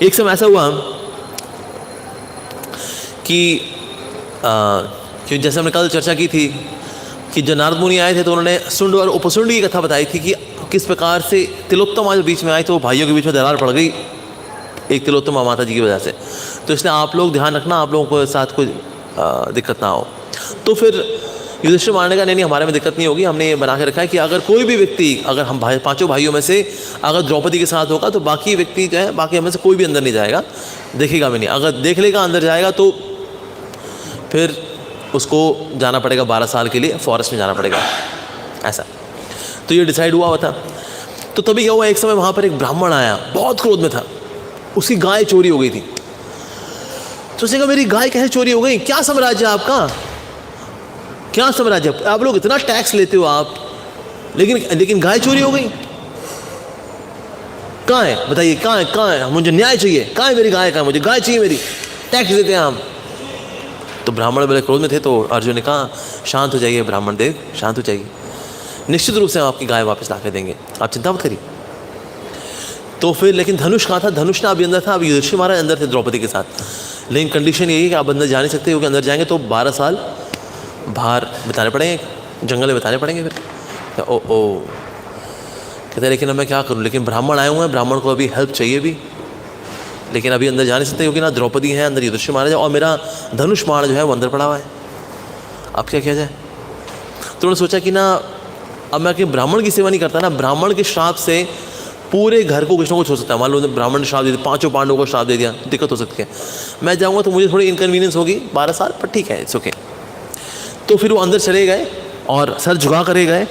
एक समय ऐसा हुआ कि जैसे हमने कल चर्चा की थी कि जब नारद मुनि आए थे तो उन्होंने सुंड और उपसुंड की कथा बताई थी कि किस प्रकार से तिलोत्तमा जो बीच में आए तो भाइयों के बीच में दरार पड़ गई एक तिलोत्तमा माता जी की वजह से। तो इसलिए आप लोग ध्यान रखना, आप लोगों के साथ कोई दिक्कत ना हो। तो फिर युधिष्ठिर मारने का नहीं, हमारे में दिक्कत नहीं होगी। हमने ये बना के रखा है कि अगर कोई भी व्यक्ति, अगर हम पांचों भाइयों में से अगर द्रौपदी के साथ होगा तो बाकी व्यक्ति जो है, बाकी हमें से कोई भी अंदर नहीं जाएगा, देखेगा भी नहीं। अगर देख लेगा अंदर जाएगा तो फिर उसको जाना पड़ेगा 12 साल के लिए, फॉरेस्ट में जाना पड़ेगा, ऐसा। तो ये डिसाइड हुआ था। तो तभी क्या हुआ, एक समय वहाँ पर एक ब्राह्मण आया, बहुत क्रोध में था, उसकी गाय चोरी हो गई थी। तो उसने कहा मेरी गाय कैसे चोरी हो गई, क्या साम्राज्य है आपका, क्या साम्राज्य, आप लोग इतना टैक्स लेते हो आप, लेकिन गाय चोरी हो गई, कहाँ है बताइए, कहाँ है, मुझे न्याय चाहिए, कहाँ है मेरी गाय, कहाँ, मुझे गाय चाहिए मेरी, टैक्स देते हैं हम। तो ब्राह्मण बड़े क्रोध में थे, तो अर्जुन ने कहा शांत हो जाइए ब्राह्मण देव, शांत हो जाइए, निश्चित रूप से हम आपकी गाय वापस ला के देंगे, आप चिंता मत करिए। तो फिर लेकिन धनुष कहाँ था, धनुष ना अभी अंदर था, अभी युधिष्ठिर महाराज अंदर थे द्रौपदी के साथ। लेकिन कंडीशन यही है कि आप अंदर जा नहीं सकते, क्योंकि अंदर जाएंगे तो 12 साल बाहर बिताने पड़ेंगे, जंगल में बिताने पड़ेंगे। फिर ओ कहते लेकिन अब मैं क्या करूँ, लेकिन ब्राह्मण आए हुए हैं, ब्राह्मण को अभी हेल्प चाहिए भी, लेकिन अभी अंदर जा नहीं सकते क्योंकि ना द्रौपदी है, अंदर युधिष्ठिर महाराज और मेरा धनुष बाण जो है वो अंदर पड़ा हुआ है, अब क्या किया जाए। तो उन्होंने सोचा कि ना अब मैं कि ब्राह्मण की सेवा नहीं करता ना, ब्राह्मण के श्राप से पूरे घर को कुछ ना कुछ हो सकता है। मान लो ब्राह्मण ने श्राप दे दिया, 5 पांडवों को श्राप दे दिया, दिक्कत हो सकती है। मैं जाऊँगा तो मुझे थोड़ी इनकन्वीनियंस होगी 12 साल, पर ठीक है, इट्स ओके। तो फिर वो अंदर चले गए और सर झुका करे गए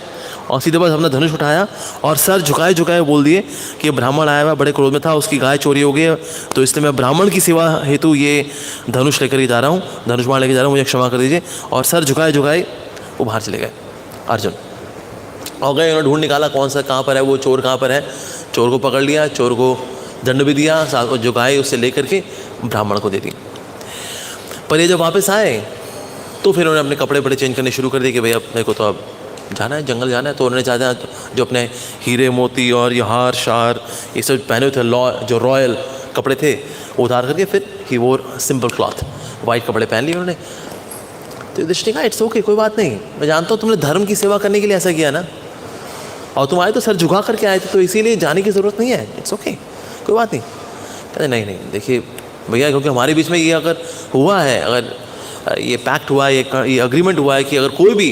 और सीधे बस अपना धनुष उठाया और सर झुकाए बोल दिए कि ब्राह्मण आया हुआ बड़े क्रोध में था, उसकी गाय चोरी हो गई है, तो इसलिए मैं ब्राह्मण की सेवा हेतु ये धनुष लेकर ही जा रहा हूँ, धनुष बाण लेकर जा रहा हूँ, मुझे क्षमा कर दीजिए। और सर झुकाए वो बाहर चले गए अर्जुन, और गए, उन्होंने ढूंढ निकाला कौन सा कहाँ पर है वो चोर, कहाँ पर है, चोर को पकड़ लिया, चोर को दंड भी दिया, साथ को जो गाय उससे लेकर के ब्राह्मण को दे दी। पर ये जब वापस आए तो फिर उन्होंने अपने कपड़े बड़े चेंज करने शुरू कर दिए कि भाई अब मेरे को तो अब जाना है, जंगल जाना है। तो उन्होंने चाहते जो अपने हीरे मोती और ये हार शार ये सब पहने हुए थे, जो रॉयल कपड़े थे वो उतार करके फिर ही वो सिंपल क्लॉथ वाइट कपड़े पहन लिए उन्होंने। तो युधिष्ठिर कहा इट्स ओके, कोई बात नहीं, मैं जानता हूँ तुमने धर्म की सेवा करने के लिए ऐसा किया ना, और तुम आए तो सर झुका करके आए थे, तो इसीलिए जाने की ज़रूरत नहीं है, इट्स ओके, कोई बात नहीं। कहते नहीं देखिए भैया, क्योंकि हमारे बीच में ये अगर हुआ है, अगर ये पैक्ट हुआ है, ये अग्रीमेंट हुआ है कि अगर कोई भी,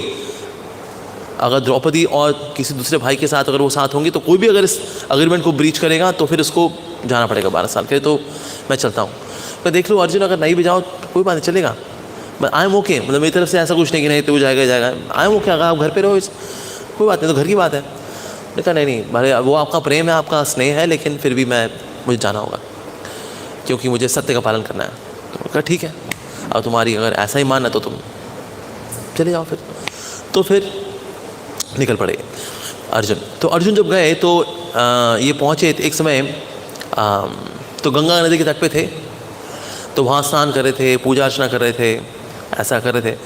अगर द्रौपदी और किसी दूसरे भाई के साथ अगर वो साथ होंगी तो कोई भी अगर इस अग्रीमेंट को ब्रीच करेगा तो फिर उसको जाना पड़ेगा 12 साल के लिए। तो मैं चलता हूँ। मैं देख लो अर्जुन, अगर नहीं भी जाओ तो कोई बात नहीं, चलेगा, आई एम ओके, मतलब मेरी तरफ से ऐसा कुछ नहीं कि नहीं तो जाएगा, आई एम ओके, अगर आप घर पे रहो कोई बात नहीं, तो घर की बात है। मैंने कहा नहीं भाई, वो आपका प्रेम है, आपका स्नेह है, लेकिन फिर भी मुझे जाना होगा क्योंकि मुझे सत्य का पालन करना है। तो कहा ठीक है, अब तुम्हारी अगर ऐसा ही मानना तो तुम चले जाओ फिर। तो फिर निकल पड़े अर्जुन। तो अर्जुन जब गए तो ये पहुँचे एक समय, तो गंगा नदी के तट पे थे, तो वहाँ स्नान कर रहे थे, पूजा अर्चना कर रहे थे, ऐसा कर रहे थे।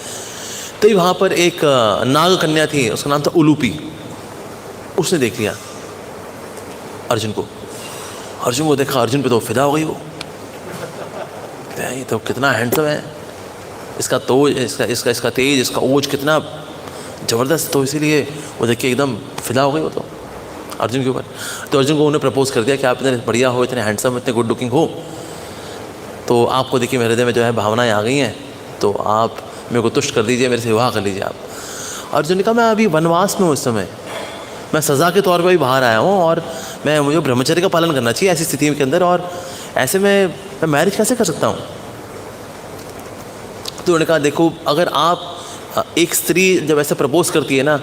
तो वहाँ पर एक नाग कन्या थी, उसका नाम था उलूपी। उसने देख लिया अर्जुन को देखा, अर्जुन पे तो फिदा हो गई वो, ये तो कितना हैंडसम है, इसका तेज, इसका ओज कितना ज़बरदस्त, तो इसीलिए वो देख के एकदम फिदा हो गई वो तो अर्जुन के ऊपर। तो अर्जुन को उन्होंने प्रपोज कर दिया कि आप इतने बढ़िया हो, इतने हैंडसम, इतने गुड लुकिंग हो, तो आपको देखिए मेरे हृदय में जो है भावनाएं आ गई हैं, तो आप मेरे को तुष्ट कर दीजिए, मेरे से विवाह कर लीजिए आप। अर्जुन ने कहा मैं अभी वनवास में हूँ, इस समय मैं सज़ा के तौर पर भी बाहर आया हूँ और मुझे ब्रह्मचर्य का पालन करना चाहिए ऐसी स्थिति के अंदर, और ऐसे में मैं मैरिज कैसे कर सकता हूँ। तो उन्होंने कहा देखो, अगर आप एक स्त्री जब ऐसे प्रपोज करती है ना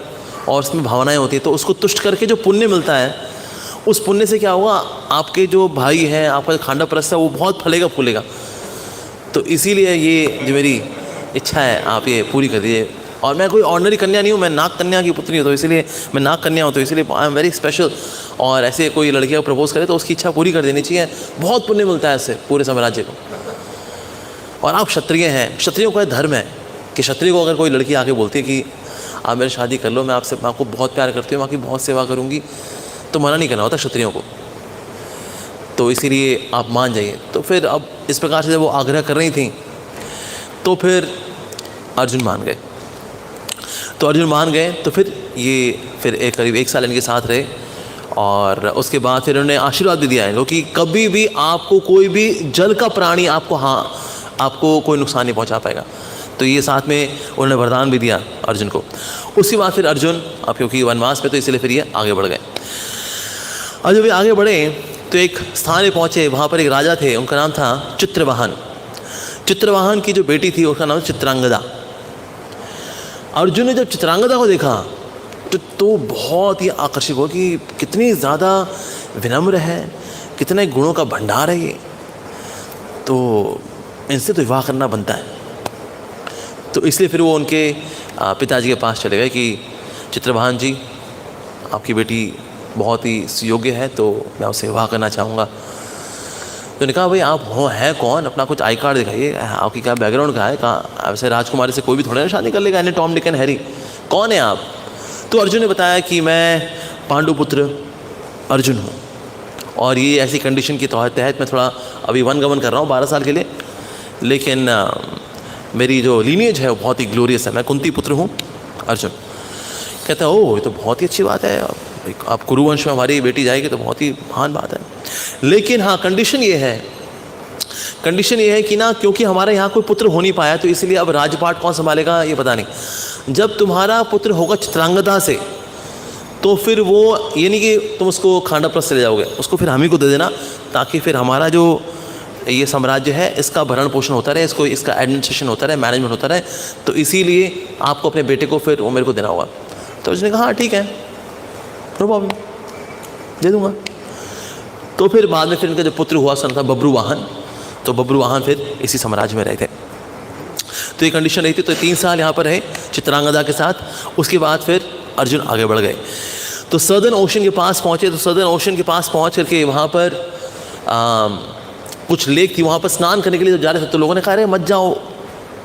और उसमें भावनाएं होती हैं, तो उसको तुष्ट करके जो पुण्य मिलता है, उस पुण्य से क्या होगा, आपके जो भाई हैं, आपका जो खांडा परस्त है वो बहुत फलेगा फूलेगा। तो इसीलिए ये जो मेरी इच्छा है आप ये पूरी कर दीजिए। और मैं कोई ऑर्डिनरी कन्या नहीं हूँ, मैं नाग कन्या की पुत्री हूँ, तो इसलिए मैं नाग कन्या हूँ, तो इसलिए आई एम वेरी स्पेशल। और ऐसे कोई लड़कियाँ प्रपोज करे तो उसकी इच्छा पूरी कर देनी चाहिए, बहुत पुण्य मिलता है इससे पूरे साम्राज्य को। और आप क्षत्रिय हैं, क्षत्रियों का धर्म है कि क्षत्रिय को अगर कोई लड़की आके बोलती है कि आप मेरी शादी कर लो, मैं आपको बहुत प्यार करती हूँ, आपकी बहुत सेवा करूँगी, तो मना नहीं करना होता क्षत्रियों को। तो इसीलिए आप मान जाइए। तो फिर अब इस प्रकार से जब वो आग्रह कर रही थी तो फिर अर्जुन मान गए। तो अर्जुन मान गए तो फिर करीब 1 साल इनके साथ रहे, और उसके बाद फिर उन्होंने आशीर्वाद भी दिया है कि कभी भी आपको कोई भी जल का प्राणी आपको कोई नुकसान नहीं पहुंचा पाएगा। तो ये साथ में उन्होंने वरदान भी दिया अर्जुन को। उसके बाद फिर अर्जुन, अब क्योंकि वनवास में, तो इसलिए फिर ये आगे बढ़ गए। और जब ये आगे बढ़े तो एक स्थान में पहुँचे, वहाँ पर एक राजा थे, उनका नाम था चित्रवाहन। चित्रवाहन की जो बेटी थी उसका नाम चित्रांगदा। अर्जुन ने जब चित्रांगदा को देखा तो बहुत ही आकर्षित हुआ कि कितनी ज़्यादा विनम्र है, कितने गुणों का भंडार है ये, तो इनसे तो विवाह करना बनता है। तो इसलिए फिर वो उनके पिताजी के पास चले गए कि चित्रवाहन जी, आपकी बेटी बहुत ही सुयोग्य है, तो मैं उससे विवाह करना चाहूँगा। तो उन्होंने कहा भाई आप हैं कौन, अपना कुछ आई कार्ड दिखाइए, आपकी क्या बैकग्राउंड का है, कहाँ ऐसे राजकुमारी से कोई भी थोड़ा ना शादी कर लेगा, टॉम डिक एंड हैरी, कौन है आप? तो अर्जुन ने बताया कि मैं पांडुपुत्र अर्जुन हूँ, और ये ऐसी कंडीशन के तहत मैं थोड़ा अभी वनगमन कर रहा हूँ 12 साल के लिए, लेकिन मेरी जो लीनिएज है वो बहुत ही ग्लोरियस है, मैं कुंती पुत्र हूँ अर्जुन। कहता है ओह ये तो बहुत ही अच्छी बात है, आप कुरुवंश में हमारी बेटी जाएगी तो बहुत ही महान बात है। लेकिन हाँ कंडीशन ये है कि ना, क्योंकि हमारे यहाँ कोई पुत्र हो नहीं पाया, तो इसलिए अब राजपाट कौन संभालेगा ये पता नहीं। जब तुम्हारा पुत्र होगा चित्रांगदा से, तो फिर वो ये नहीं कि तुम उसको खांडाप्रस्थ ले जाओगे, उसको फिर हम ही को दे देना, ताकि फिर हमारा जो ये साम्राज्य है इसका भरण पोषण होता रहे, इसका एडमिनिस्ट्रेशन होता रहे, मैनेजमेंट होता रहे, तो इसीलिए आपको अपने बेटे को फिर वो मेरे को देना होगा। तो उसने कहा हाँ ठीक है, नो प्रॉब्लम, दे दूँगा। तो फिर बाद में फिर इनका जो पुत्र हुआ उसका था बब्रुवाहन। तो बब्रुवाहन फिर इसी साम्राज्य में रहे थे। तो ये कंडीशन रही थी। तो 3 साल यहाँ पर रहे चित्रांगदा के साथ। उसके बाद फिर अर्जुन आगे बढ़ गए, तो सदर्न ओशन के पास पहुँचे। तो सदर्न ओशन के पास पहुँच करके वहाँ पर कुछ लेक थी, वहाँ पर स्नान करने के लिए जब जा रहे थे तो लोगों ने कहा अरे मत जाओ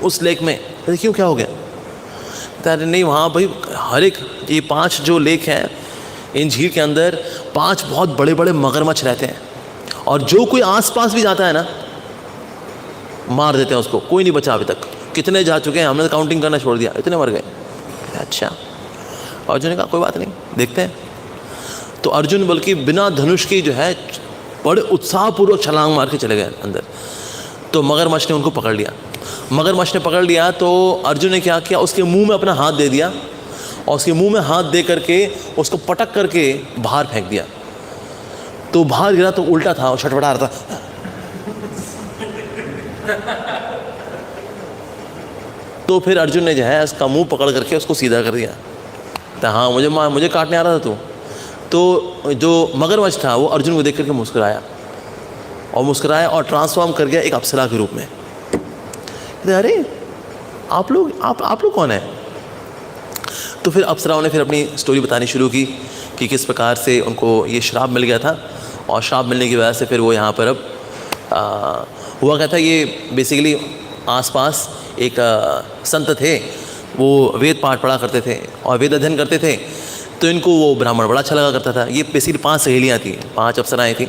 उस लेक में। क्यों, क्या हो गया? अरे नहीं, वहाँ भाई हर एक ये 5 जो लेक हैं, इन झील के अंदर 5 बहुत बड़े बड़े मगरमच्छ रहते हैं, और जो कोई आसपास भी जाता है ना मार देते हैं उसको, कोई नहीं बचा अभी तक। कितने जा चुके हैं, हमने काउंटिंग करना छोड़ दिया, इतने मर गए। अच्छा, अर्जुन ने कहा कोई बात नहीं, देखते हैं। तो अर्जुन बल्कि बिना धनुष की जो है बड़े उत्साहपूर्वक छलांग मार के चले गए अंदर। तो मगरमच्छ ने उनको पकड़ लिया। मगरमच्छ ने पकड़ लिया तो अर्जुन ने क्या किया, उसके मुंह में अपना हाथ दे दिया, और उसके मुंह में हाथ दे करके उसको पटक करके बाहर फेंक दिया। तो बाहर गिरा तो उल्टा था और छटपटा रहा था। तो फिर अर्जुन ने जो है उसका मुंह पकड़ करके उसको सीधा कर दिया। तो हाँ मुझे काटने आ रहा था तू। तो जो मगरमच्छ था वो अर्जुन को देख करके मुस्कुराया और ट्रांसफॉर्म कर गया एक अप्सरा के रूप में। अरे आप लोग कौन है? तो फिर अप्सराओं ने फिर अपनी स्टोरी बतानी शुरू की कि किस प्रकार से उनको ये श्राप मिल गया था, और श्राप मिलने की वजह से फिर वो यहाँ पर अब हुआ क्या था, ये बेसिकली आसपास एक संत थे, वो वेद पाठ पढ़ा करते थे और वेद अध्ययन करते थे। तो इनको वो ब्राह्मण बड़ा अच्छा लगा करता था। ये बेसिकली 5 सहेलियाँ थी, 5 अप्सराएँ थी।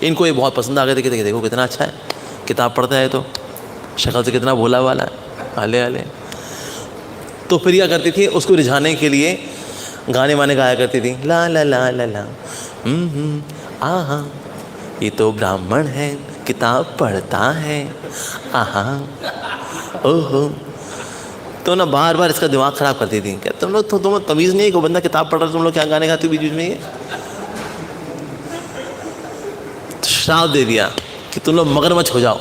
इनको ये बहुत पसंद आ गए थे कि देखो कितना अच्छा है, किताब पढ़ता है, तो शक्ल से कितना भोला वाला है, आले। तो फिर क्या करती थी, उसको रिझाने के लिए गाने वाने गाया करती थी, ला ला ला ला ला आहा ये तो ब्राह्मण है, किताब पढ़ता है, आहा ओहो। तो ना बार बार इसका दिमाग ख़राब करती थी। क्या तुम लोग तुम तमीज़ नहीं है, कोई बंदा किताब पढ़ रहा, तुम लोग क्या गाने गाते हो बीच बीच में? ये श्राप दे दिया कि तुम लोग मगरमच्छ हो जाओ।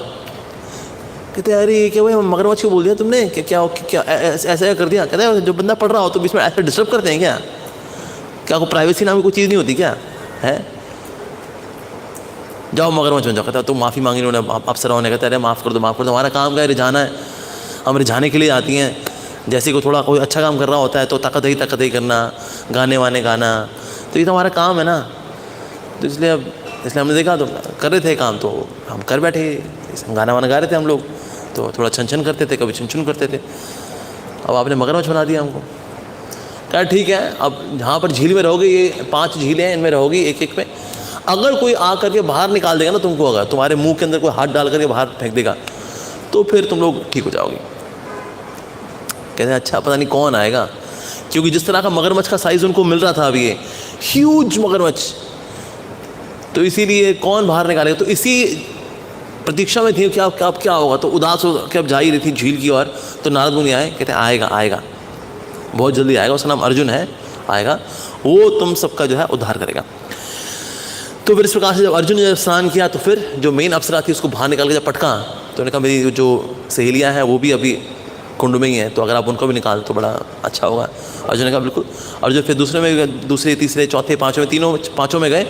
कहते अरे क्या भाई मगरमच्छ को बोल दिया तुमने, क्या ऐसा कर दिया? कहते जो बंदा पढ़ रहा हो तो बीच में ऐसा डिस्टर्ब करते हैं क्या कोई प्राइवेसी नाम की कोई चीज़ नहीं होती क्या है? जाओ मगरमच्छ बन जाओ। कहता तुम माफ़ी मांगी उन्होंने, अप्सराओं ने। कहता अरे माफ़ कर दो, हमारा काम क्या है, रिझाना है, हम रिझाने के लिए आती हैं। जैसे कोई अच्छा काम कर रहा होता है तो ताकत ही करना, गाने वाने गाना, तो ये तो हमारा काम है ना। तो इसलिए हमने देखा तो कर रहे थे काम, तो हम कर बैठे, गाना वाना गा रहे थे हम लोग, तो थोड़ा छन करते थे, कभी छुन करते थे। अब आपने मगरमच्छ बना दिया हमको। कहा ठीक है, अब जहाँ पर झील में रहोगे, ये 5 झीलें हैं, इनमें रहोगी एक में, अगर कोई आ करके बाहर निकाल देगा ना तुमको, अगर तुम्हारे मुंह के अंदर कोई हाथ डाल करके बाहर फेंक देगा तो फिर तुम लोग ठीक हो जाओगे। कहते हैं अच्छा पता नहीं कौन आएगा, क्योंकि जिस तरह का मगरमच्छ का साइज़ उनको मिल रहा था अभी, ये ह्यूज मगरमच्छ, तो इसीलिए कौन बाहर निकालेगा। तो इसी प्रतीक्षा में थी कि अब क्या होगा। तो उदास हो के अब जा ही रही थी झील की ओर, तो नारद मुनि आए, कहते हैं आएगा आएगा, बहुत जल्दी आएगा, उसका नाम अर्जुन है, आएगा, वो तुम सबका जो है उद्धार करेगा। तो फिर इस प्रकार से जब अर्जुन ने जब स्नान किया तो फिर जो मेन अप्सरा थी उसको बाहर निकाल के जब पटका, तो उन्होंने कहा मेरी जो सहेलियाँ हैं वो भी अभी कुंड में ही हैं, तो अगर आप उनको भी निकाल तो बड़ा अच्छा होगा। अर्जुन ने कहा बिल्कुल। अर्जुन फिर दूसरे तीसरे चौथे पाँचवें पाँचों में गए,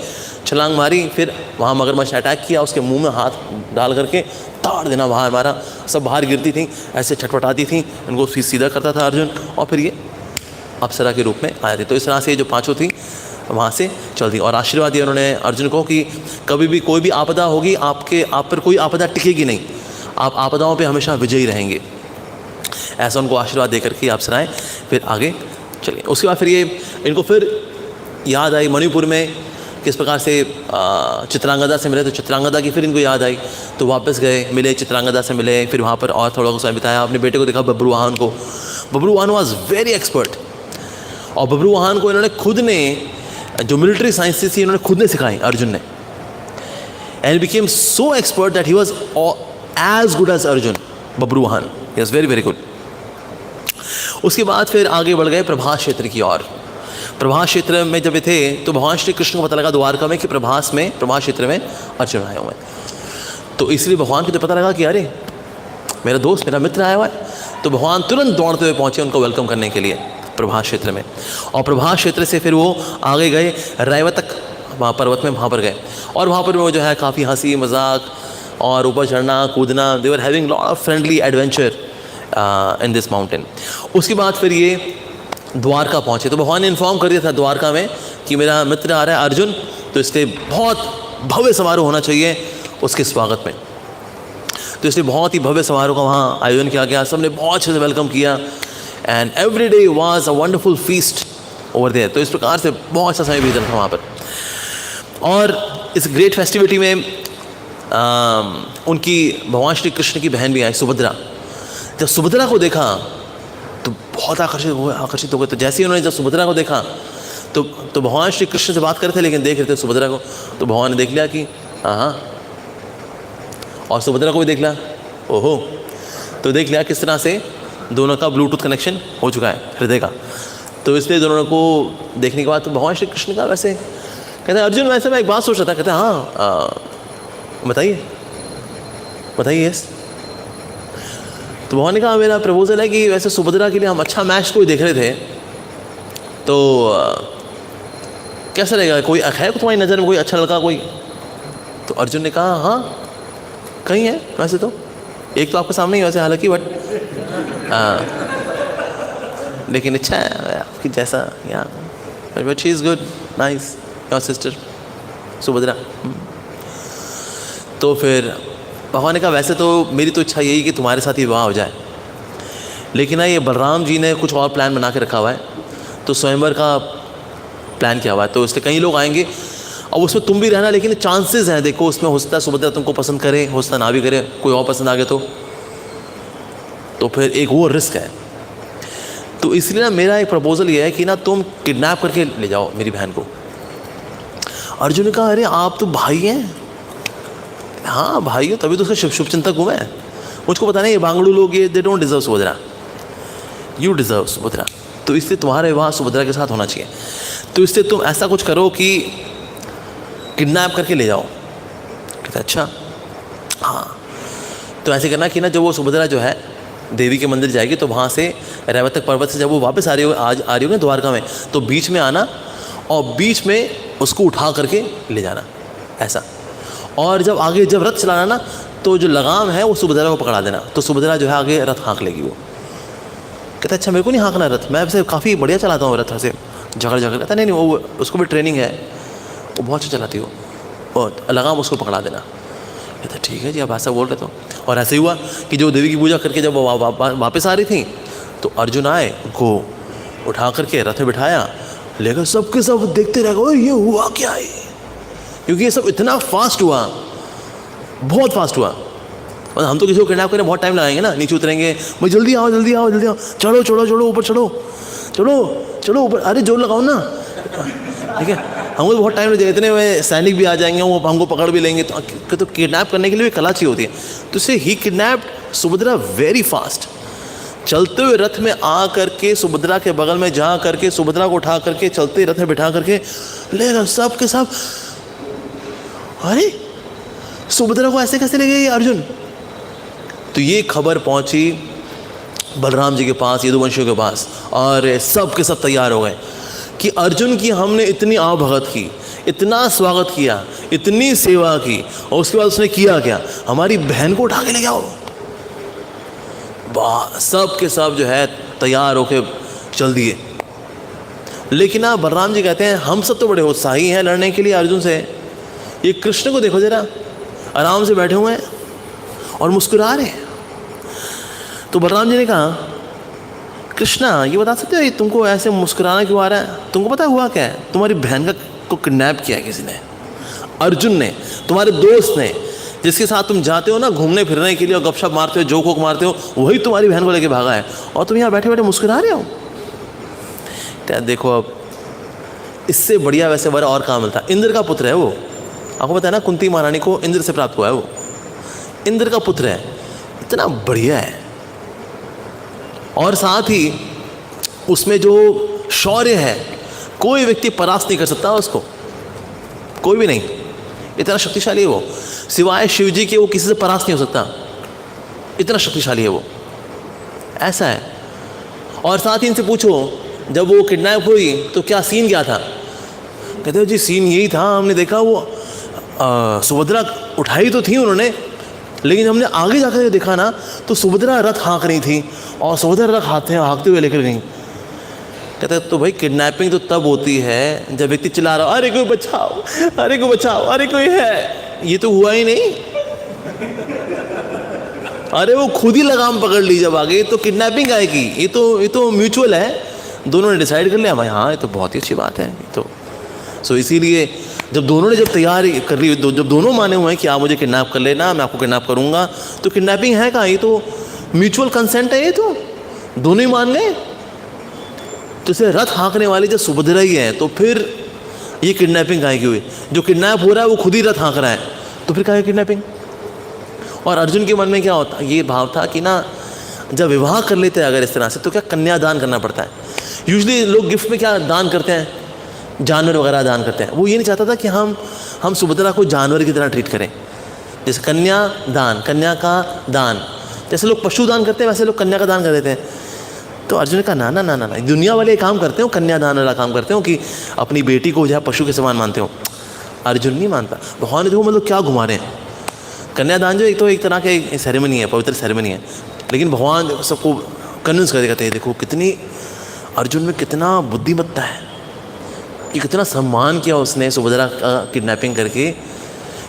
छलांग मारी, फिर वहाँ मगरमच्छ अटैक किया, उसके मुंह में हाथ डाल करके ताड़ देना बाहर मारा, सब बाहर गिरती थी, ऐसे छटपटाती थी, उनको सीधा करता था अर्जुन, और फिर ये अप्सरा के रूप में आए थे। तो इस तरह से जो पाँचों थी वहाँ से चल दी और आशीर्वाद दिया उन्होंने अर्जुन को कि कभी भी कोई भी आपदा होगी आप पर कोई आपदा टिकेगी नहीं, आप आपदाओं पे हमेशा विजयी रहेंगे, ऐसा उनको आशीर्वाद देकर के अप्सराएं फिर आगे चले। उसके बाद फिर ये इनको फिर याद आई मणिपुर में किस प्रकार से चित्रांगदा से मिले, तो चित्रांगदा की फिर इनको याद आई, तो वापस गए, मिले, चित्रांगदा से मिले, फिर वहाँ पर और थोड़ा समय बिताया, अपने बेटे को देखा बब्रुवाहन को। बब्रुवाहन वॉज वेरी एक्सपर्ट, और बब्रुवाहन को इन्होंने खुद ने जो मिलिट्री साइंसेस थी इन्होंने खुद ने सिखाई अर्जुन ने, and became so expert that he was as good as Arjun. Babruvahan he was very very good. उसके बाद फिर आगे बढ़ गए प्रभास क्षेत्र की ओर। प्रभास क्षेत्र में जब थे तो भगवान श्री कृष्ण को पता लगा द्वारका में कि प्रभास क्षेत्र में अर्जुन आए हुए हैं, तो इसलिए भगवान को तो पता लगा कि अरे मेरा दोस्त मेरा मित्र आया हुआ है, तो भगवान तुरंत दौड़ते हुए पहुँचे उनको वेलकम करने के लिए प्रभास क्षेत्र में। और प्रभास क्षेत्र से फिर वो आगे गए रैवतक वहाँ पर्वत में, वहाँ पर गए, और वहाँ पर वो जो है काफ़ी हंसी मजाक और ऊपर चढ़ना कूदना, they were having lot of friendly adventure in this mountain. उसके बाद फिर ये द्वारका पहुँचे, तो भगवान ने इन्फॉर्म कर दिया था द्वारका में कि मेरा मित्र आ रहा है अर्जुन, तो इसलिए बहुत भव्य समारोह होना चाहिए उसके स्वागत में। तो इसलिए बहुत ही भव्य समारोह का वहाँ आयोजन किया गया, सबने बहुत अच्छे से वेलकम किया, and every day was a wonderful feast over there. तो इस प्रकार से बहुत अच्छा समय बीता था वहाँ पर। और इस ग्रेट फेस्टिविटी में उनकी भगवान श्री कृष्ण की बहन भी आई सुभद्रा। जब सुभद्रा को देखा तो बहुत आकर्षित हो गए। तो जैसे ही उन्होंने जब सुभद्रा को देखा तो भगवान श्री कृष्ण से बात कर रहे थे लेकिन देख रहे थे सुभद्रा को, तो भगवान ने देख लिया कि हाँ, और सुभद्रा को भी देख लिया, ओहो, तो देख लिया किस तरह से दोनों का ब्लूटूथ कनेक्शन हो चुका है हृदय का। तो इसलिए दोनों को देखने के बाद तो भगवान श्री कृष्ण का वैसे कहते हैं अर्जुन वैसे मैं एक बात सोच रहा था, कहते हैं हाँ बताइए यस। तो भगवान ने कहा मेरा प्रपोजल है कि वैसे सुभद्रा के लिए हम अच्छा मैच कोई देख रहे थे, तो कैसा रहेगा, कोई है तुम्हारी नज़र में कोई अच्छा लड़का कोई? तो अर्जुन ने कहा हाँ कहीं है वैसे तो, एक तो आपके सामने ही वैसे हालांकि, बट लेकिन अच्छा है आपकी जैसा, या but she is good nice your sister Subhadra. तो फिर भगवान ने कहा वैसे तो मेरी तो इच्छा यही कि तुम्हारे साथ ही विवाह हो जाए, लेकिन ना ये बलराम जी ने कुछ और प्लान बना के रखा हुआ है, तो स्वयंवर का प्लान किया हुआ है, तो इसलिए कई लोग आएंगे और उसमें तुम भी रहना, लेकिन चांसेस हैं देखो उसमें, हो सकता है सुभद्रा तुमको पसंद करे, हो सकता ना भी करे, कोई और पसंद आ गया तो फिर एक वो रिस्क है। तो इसलिए ना मेरा एक प्रपोजल ये है कि ना तुम किडनैप करके ले जाओ मेरी बहन को। अर्जुन ने कहा अरे आप तो भाई हैं। हाँ भाई हो, तभी तो उसका शुभ चिंतक हूँ मैं, मुझको पता नहीं ये बांगड़ू लोग ये they don't deserve Subhadra, you deserve Subhadra, तो इसलिए तुम्हारा विवाह सुभद्रा के साथ होना चाहिए। तो इसलिए तुम ऐसा कुछ करो कि किडनैप करके ले जाओ। कहते अच्छा हाँ, तो ऐसे करना कि ना जब वो सुभद्रा जो है देवी के मंदिर जाएगी तो वहाँ से रैवतक पर्वत से जब वो वापस आ रही होगी द्वारका में, तो बीच में आना और बीच में उसको उठा करके ले जाना ऐसा, और जब आगे जब रथ चलाना ना तो जो लगाम है वो सुभद्रा को पकड़ा देना, तो सुभद्रा जो है आगे रथ हाँक लेगी। वो कहता अच्छा मेरे को नहीं हाँकना रथ, मैं वैसे काफ़ी बढ़िया चलाता हूँ रथ से, झगड़ कहता नहीं वो उसको भी ट्रेनिंग है, वो बहुत अच्छा चलाती हो, और लगाम उसको पकड़ा देना। कहता ठीक है जी आप ऐसा बोल रहे तो। और ऐसे ही हुआ कि जो देवी की पूजा करके जब वापस आ रही थी तो अर्जुन आए, उनको उठा करके रथ में बिठाया, लेकर सबके सब देखते रह गए ये हुआ क्या है, क्योंकि ये सब इतना फास्ट हुआ, बहुत फास्ट हुआ। और हम तो किसी को किडनैप करने बहुत टाइम लगाएंगे ना, नीचे उतरेंगे, भाई जल्दी आओ जल्दी आओ जल्दी आओ, चढ़ो चढ़ो चढ़ो ऊपर चढ़ो, चढ़ो चढ़ो ऊपर, अरे जोर लगाओ ना, ठीक है। हमको बहुत टाइम लगेगा, इतने में सैनिक भी आ जाएंगे, वो हमको पकड़ भी लेंगे। तो किडनैप करने के लिए भी कला चाहिए होती है। तो इससे ही किडनैप्ड सुभद्रा वेरी फास्ट, चलते हुए रथ में आ करके सुभद्रा के बगल में जा करके सुभद्रा को उठा करके चलते रथ में बिठा करके ले गए सब के सब। अरे सुभद्रा को ऐसे कैसे ले गए अर्जुन? तो ये खबर पहुंची बलराम जी के पास, यदुवंशियों के पास, और सब के सब तैयार हो गए कि अर्जुन की हमने इतनी आवभगत की, इतना स्वागत किया, इतनी सेवा की, और उसके बाद उसने किया क्या? हमारी बहन को उठा के ले गया। सब के सब जो है तैयार होके चल दिए। लेकिन आप बलराम जी कहते हैं हम सब तो बड़े उत्साही हैं लड़ने के लिए अर्जुन से, ये कृष्ण को देखो जरा, आराम से बैठे हुए हैं और मुस्कुरा रहे हैं। तो बलराम जी ने कहा, कृष्णा ये बता सकते हो तुमको ऐसे मुस्कुराना क्यों आ रहा है? तुमको पता हुआ क्या है? तुम्हारी बहन को किडनैप किया है किसी ने, अर्जुन ने, तुम्हारे दोस्त ने, जिसके साथ तुम जाते हो ना घूमने फिरने के लिए और गपशप मारते हो, जोक वोक मारते हो, वही तुम्हारी बहन को लेके भागा है, और तुम यहाँ बैठे बैठे मुस्कुरा रहे हो। क्या देखो, अब इससे बढ़िया वैसे वर और कहाँ मिलता। इंद्र का पुत्र है वो, आपको पता है ना, कुंती महारानी को इंद्र से प्राप्त हुआ है, वो इंद्र का पुत्र है, इतना बढ़िया है। और साथ ही उसमें जो शौर्य है, कोई व्यक्ति परास्त नहीं कर सकता उसको, कोई भी नहीं, इतना शक्तिशाली है वो, सिवाय शिव जी के वो किसी से परास्त नहीं हो सकता, इतना शक्तिशाली है वो, ऐसा है। और साथ ही इनसे पूछो जब वो किडनैप हुई तो क्या सीन क्या था? कहते हो जी सीन यही था, हमने देखा वो सुभद्रा उठाई तो थी उन्होंने, लेकिन हमने आगे जाकर देखा ना तो सुभद्रा रथ हाँक रही थी और सुभद्रा रथ हाँकते हुए लेकर गई। कहते तो भाई किडनैपिंग तो तब होती है जब व्यक्ति चिल्ला रहा हो, अरे कोई बचाओ, अरे कोई बचाओ, अरे कोई है। ये तो हुआ ही नहीं, अरे वो खुद ही लगाम पकड़ ली जब आगे, तो किडनैपिंग आएगी। ये तो म्यूचुअल है, दोनों ने डिसाइड कर लिया भाई हाँ ये तो बहुत ही अच्छी बात है। तो सो इसीलिए जब दोनों ने जब तैयारी कर ली, जब दोनों माने हुए हैं कि आप मुझे किडनैप कर लेना, मैं आपको किडनैप करूंगा, तो किडनैपिंग है कहाँ? ये तो म्यूचुअल कंसेंट है, ये तो दोनों ही मान गए। तो इसे रथ हाँकने वाली जब सुभद्रा ही है तो फिर ये किडनैपिंग काहे की हुई? जो किडनैप हो रहा है वो खुद ही रथ हाँक रहा है, तो फिर काहे किडनैपिंग? और अर्जुन के मन में क्या होता, ये भाव था कि ना जब विवाह कर लेते हैं अगर इस तरह से, तो क्या कन्यादान करना पड़ता है। यूजुअली लोग गिफ्ट में क्या दान करते हैं, जानवर वगैरह दान करते हैं। वो ये नहीं चाहता था कि हम सुभद्रा को जानवर की तरह ट्रीट करें, जैसे कन्या दान, कन्या का दान, जैसे लोग पशु दान करते हैं वैसे लोग कन्या का दान कर देते हैं। तो अर्जुन ने कहा ना ना ना ना, दुनिया वाले काम करते हो, कन्यादान वाला काम करते हो कि अपनी बेटी को जो है पशु के समान मानते हो। अर्जुन नहीं मानता। भगवान ने देखो मतलब क्या घुमा रहे हैं। कन्यादान जो एक तरह की सेरेमनी है, पवित्र सेरेमनी है, लेकिन भगवान सबको कन्विंस कर कहते हैं देखो कितनी अर्जुन में कितना बुद्धिमत्ता है, कि कितना सम्मान किया उसने सुभद्रा का किडनैपिंग करके।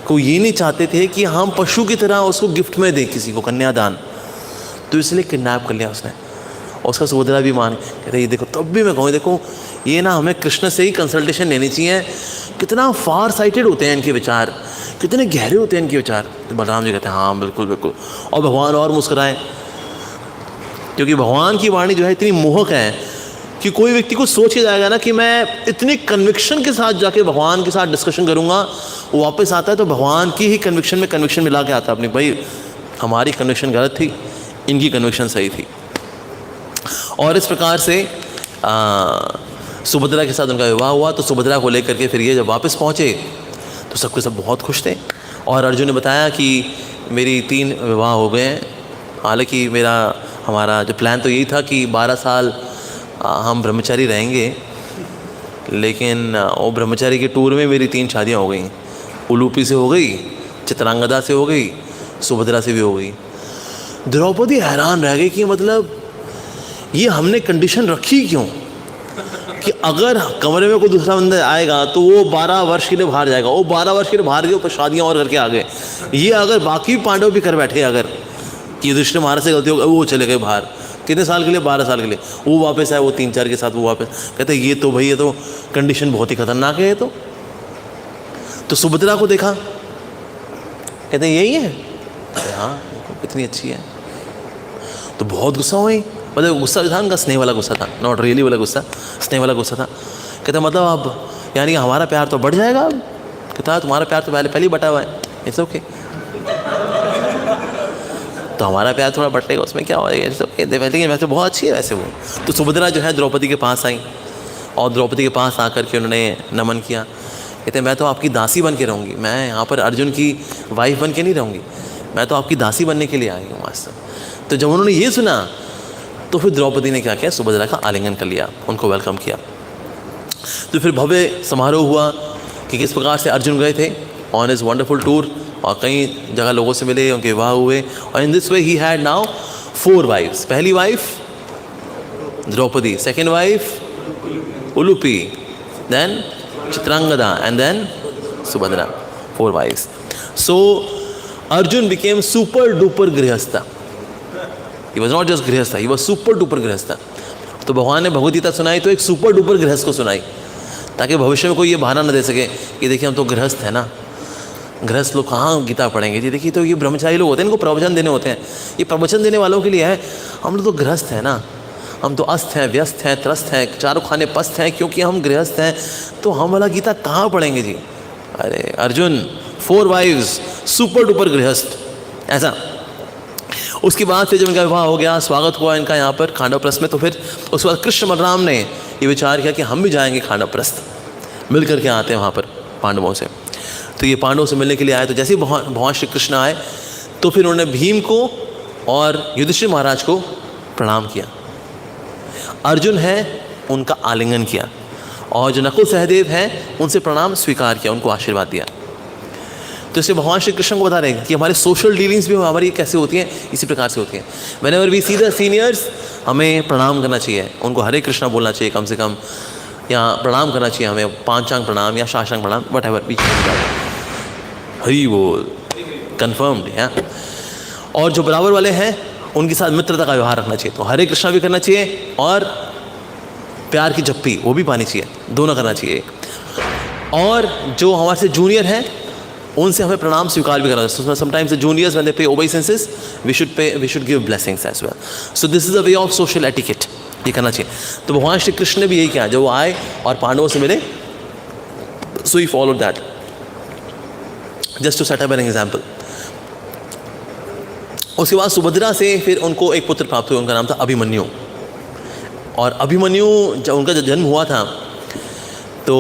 को ये नहीं चाहते थे कि हम पशु की तरह उसको गिफ्ट में दें किसी को कन्यादान, तो इसलिए किडनैप कर लिया उसने। और उसका सुभद्रा भी मान कहते ये देखो, तब भी मैं कहूँ देखो ये ना हमें कृष्ण से ही कंसल्टेशन लेनी चाहिए। कितना फार साइटेड होते हैं इनके विचार, कितने गहरे होते हैं इनके विचार। बलराम जी कहते हैं हाँ बिल्कुल बिल्कुल। और भगवान और मुस्कुराए, क्योंकि भगवान की वाणी जो है इतनी मोहक है कि कोई व्यक्ति को सोच ही जाएगा ना कि मैं इतनी कन्विक्शन के साथ जाके भगवान के साथ डिस्कशन करूँगा, वो वापस आता है तो भगवान की ही कन्विक्शन में कन्विक्शन मिला के आता है अपनी, भाई हमारी कन्विक्शन गलत थी, इनकी कन्विक्शन सही थी। और इस प्रकार से सुभद्रा के साथ उनका विवाह हुआ। तो सुभद्रा को लेकर के फिर ये जब वापस पहुँचे तो सबके सब बहुत खुश थे। और अर्जुन ने बताया कि मेरी 3 विवाह हो गए हैं। हालांकि हमारा जो प्लान तो यही था कि 12 साल हम ब्रह्मचारी रहेंगे, लेकिन वो ब्रह्मचारी के टूर में मेरी 3 शादियाँ हो गई। उलूपी से हो गई, चित्रांगदा से हो गई, सुभद्रा से भी हो गई। द्रौपदी हैरान रह गई कि मतलब ये हमने कंडीशन रखी क्यों कि अगर कमरे में कोई दूसरा बंदा आएगा तो वो 12 वर्ष के लिए बाहर जाएगा, वो 12 वर्ष के लिए बाहर गए, ऊपर शादियाँ और करके आ गए। ये अगर बाकी पांडव भी कर बैठे, अगर कि युधिष्ठिर महाराज से गलती हो गई, वो चले गए बाहर कितने साल के लिए, 12 साल के लिए, वो वापस आए, वो 3-4 के साथ वो वापस, कहते ये तो भाई ये तो कंडीशन बहुत ही खतरनाक है। ये तो सुभद्रा को देखा, कहते हैं यही है, अरे हाँ कितनी अच्छी है। तो बहुत गुस्सा हुई, मतलब गुस्सा था उनका स्नेह वाला गुस्सा था, नॉट रियली वाला गुस्सा, स्नेह वाला गुस्सा था। कहते मतलब अब यानी हमारा प्यार तो बढ़ जाएगा अब। कहता तुम्हारा प्यार तो पहले ही बटा हुआ है, इट्स ओके। तो हमारा प्यार थोड़ा बटेगा, उसमें क्या होगा, इट्स ओके। लेकिन वैसे बहुत अच्छी है वैसे वो। तो सुभद्रा जो है द्रौपदी के पास आई और द्रौपदी के पास आकर के उन्होंने नमन किया। कहते मैं तो आपकी दासी बन के रहूँगी, मैं यहाँ पर अर्जुन की वाइफ बन के नहीं रहूँगी, मैं तो आपकी दासी बनने के लिए आई हूँ मास्टर। तो जब उन्होंने ये सुना तो फिर द्रौपदी ने क्या किया, सुभद्रा का आलिंगन कर लिया, उनको वेलकम किया। तो फिर भव्य समारोह हुआ कि किस प्रकार से अर्जुन गए थे ऑन हिज वंडरफुल टूर और कई जगह लोगों से मिले, उनके विवाह हुए। और in this way he had now 4 wives. पहली wife Draupadi, second wife Ulupi, then Chitrangada and then Subhadra, 4 wives. So Arjun became super duper गृहस्था। ही वॉज नॉट जस्ट गृहस्था, ही वॉज सुपर डुपर गृहस्था। तो भगवान ने भगवद गीता सुनाई तो एक सुपर डुपर गृहस्थ को सुनाई, ताकि भविष्य में कोई ये बहाना न दे सके कि देखिए हम तो गृहस्थ हैं ना, गृहस्थ लोग कहाँ गीता पढ़ेंगे जी, देखिए तो ये ब्रह्मचारी लोग होते हैं, इनको प्रवचन देने होते हैं, ये प्रवचन देने वालों के लिए है। हम लोग तो गृहस्थ हैं ना, हम तो अस्त हैं, व्यस्त हैं, त्रस्त हैं, चारों खाने पस्त हैं, क्योंकि हम गृहस्थ हैं, तो हम वाला गीता कहाँ पढ़ेंगे जी। अरे अर्जुन 4 वाइव्स, सुपर डुपर गृहस्थ, ऐसा। उसके बाद फिर जब इनका विवाह हो गया, स्वागत हुआ इनका यहाँ पर खांडवप्रस्थ में, तो फिर उसके बाद कृष्ण बलराम ने ये विचार किया कि हम भी जाएंगे खांडवप्रस्थ, मिल करके आते हैं वहाँ पर पांडवों से। तो ये पांडवों से मिलने के लिए आए। तो जैसे ही भगवान श्री कृष्ण आए तो फिर उन्होंने भीम को और युधिष्ठिर महाराज को प्रणाम किया। अर्जुन है उनका आलिंगन किया, और जो नकुल सहदेव हैं उनसे प्रणाम स्वीकार किया, उनको आशीर्वाद दिया। तो इससे भगवान श्री कृष्ण को बता रहे हैं कि हमारे सोशल डीलिंग्स भी हमारी कैसे होती हैं, इसी प्रकार से होती हैं। Whenever we see the seniors, हमें प्रणाम करना चाहिए, उनको हरे कृष्णा बोलना चाहिए कम से कम, या प्रणाम करना चाहिए हमें, पांचांग प्रणाम या शाशांग प्रणाम, वट एवर भी, हरी बोल, कन्फर्म्ड है। और जो बराबर वाले हैं उनके साथ मित्रता का व्यवहार रखना चाहिए, तो हरे कृष्णा भी करना चाहिए और प्यार की जप्पी वो भी पानी चाहिए, दोनों करना चाहिए। और जो हमारे से जूनियर हैं उनसे हमें प्रणाम स्वीकार भी करना चाहिए। Sometimes the juniors when they pay obeisances, we should give blessings as well. So this is a way of social etiquette, ये करना चाहिए। तो भगवान श्री कृष्ण ने भी यही किया, जब वो आए और पांडवों से मिले, so he followed that, just to set up an example. उसके बाद सुभद्रा से फिर उनको एक पुत्र प्राप्त हुआ, उनका नाम था अभिमन्यु। और अभिमन्यु जब उनका जन्म हुआ था तो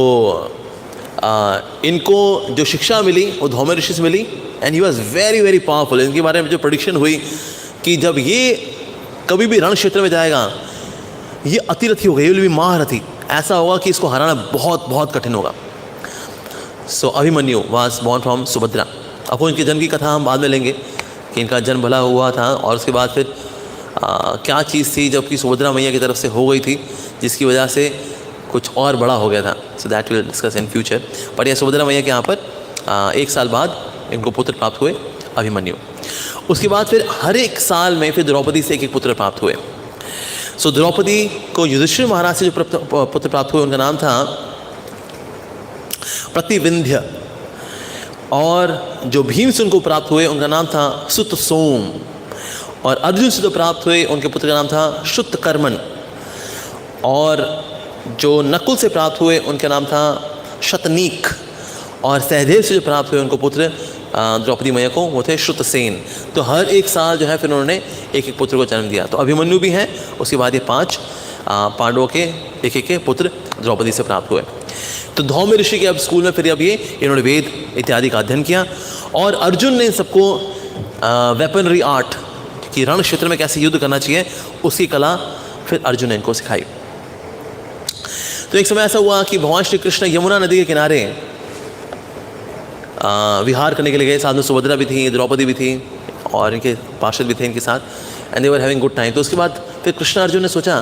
इनको जो शिक्षा मिली वो धौम्य ऋषि से मिली, and he was very very powerful. इनके बारे में जो प्रेडिक्शन हुई कि जब ये कभी भी रण क्षेत्र में जाएगा ये अतिरथी होगा, ये विल बी महारथी, ऐसा होगा कि इसको हराना बहुत बहुत कठिन होगा। So Abhimanyu was born from Subhadra. अब इनके जन्म की कथा हम बाद में लेंगे कि इनका जन्म भला हुआ था, और उसके बाद फिर क्या चीज़ थी जबकि सुभद्रा मैया की तरफ से हो गई थी जिसकी वजह से कुछ और बड़ा हो गया था। So that will discuss in future. पर यह सुभद्रा मैया के यहाँ पर 1 साल बाद इनको पुत्र प्राप्त हुए अभिमन्यु। उसके बाद फिर हर एक साल में फिर द्रौपदी से एक पुत्र प्राप्त हुए। सो द्रौपदी को युधिष्ठिर महाराज से जो पुत्र प्राप्त हुए उनका नाम था प्रतिविंध्य, और जो भीम से उनको प्राप्त हुए उनका नाम था सुत सोम, और अर्जुन से जो प्राप्त हुए उनके पुत्र का नाम था शुतकर्मन, और जो नकुल से प्राप्त हुए उनका नाम था शतनीक, और सहदेव से जो प्राप्त हुए उनको पुत्र द्रौपदी मैया को वो थे श्रुतसेन। तो हर एक साल जो है फिर उन्होंने एक एक पुत्र को जन्म दिया। तो अभिमन्यु भी हैं, उसके बाद ये 5 पांडवों के एक एक के पुत्र द्रौपदी से प्राप्त हुए। तो धौम्य ऋषि के अब स्कूल में फिर अब ये इन्होंने वेद इत्यादि का अध्ययन किया, और अर्जुन ने सबको वेपनरी आर्ट कि रण क्षेत्र में कैसे युद्ध करना चाहिए उसकी कला फिर अर्जुन ने इनको सिखाई। तो एक समय ऐसा हुआ कि भगवान श्री कृष्ण यमुना नदी के किनारे विहार करने के लिए गए। साथ में सुभद्रा भी थी, द्रौपदी भी थी, और इनके पार्षद भी थे इनके साथ, and they were having good time. तो उसके बाद फिर कृष्ण अर्जुन ने सोचा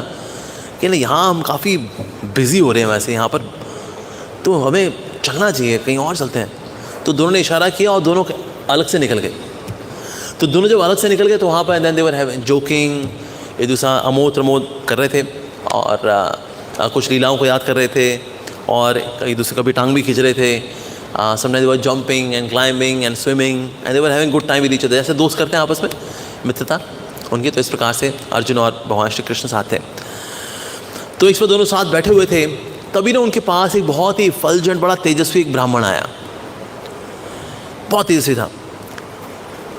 कि नहीं, यहाँ हम काफ़ी बिजी हो रहे हैं वैसे यहाँ पर, तो हमें चलना चाहिए, कहीं और चलते हैं। तो दोनों ने इशारा किया और दोनों अलग से निकल गए। तो दोनों जब अलग से निकल गए तो वहाँ पर then they were having joking, एक दूसरा अमोद प्रमोद कर रहे थे, और कुछ लीलाओं को याद कर रहे थे, और एक दूसरे का भी टांग भी खींच रहे थे, sometimes they were jumping and climbing and swimming and they were having good time with each other, जैसे दोस्त करते हैं आपस में मित्रता उनकी। तो इस प्रकार से अर्जुन और भगवान श्री कृष्ण साथ थे। तो इस पर दोनों साथ बैठे हुए थे, तभी ना उनके पास एक बहुत ही फलजन बड़ा तेजस्वी एक ब्राह्मण आया, बहुत तेजस्वी था।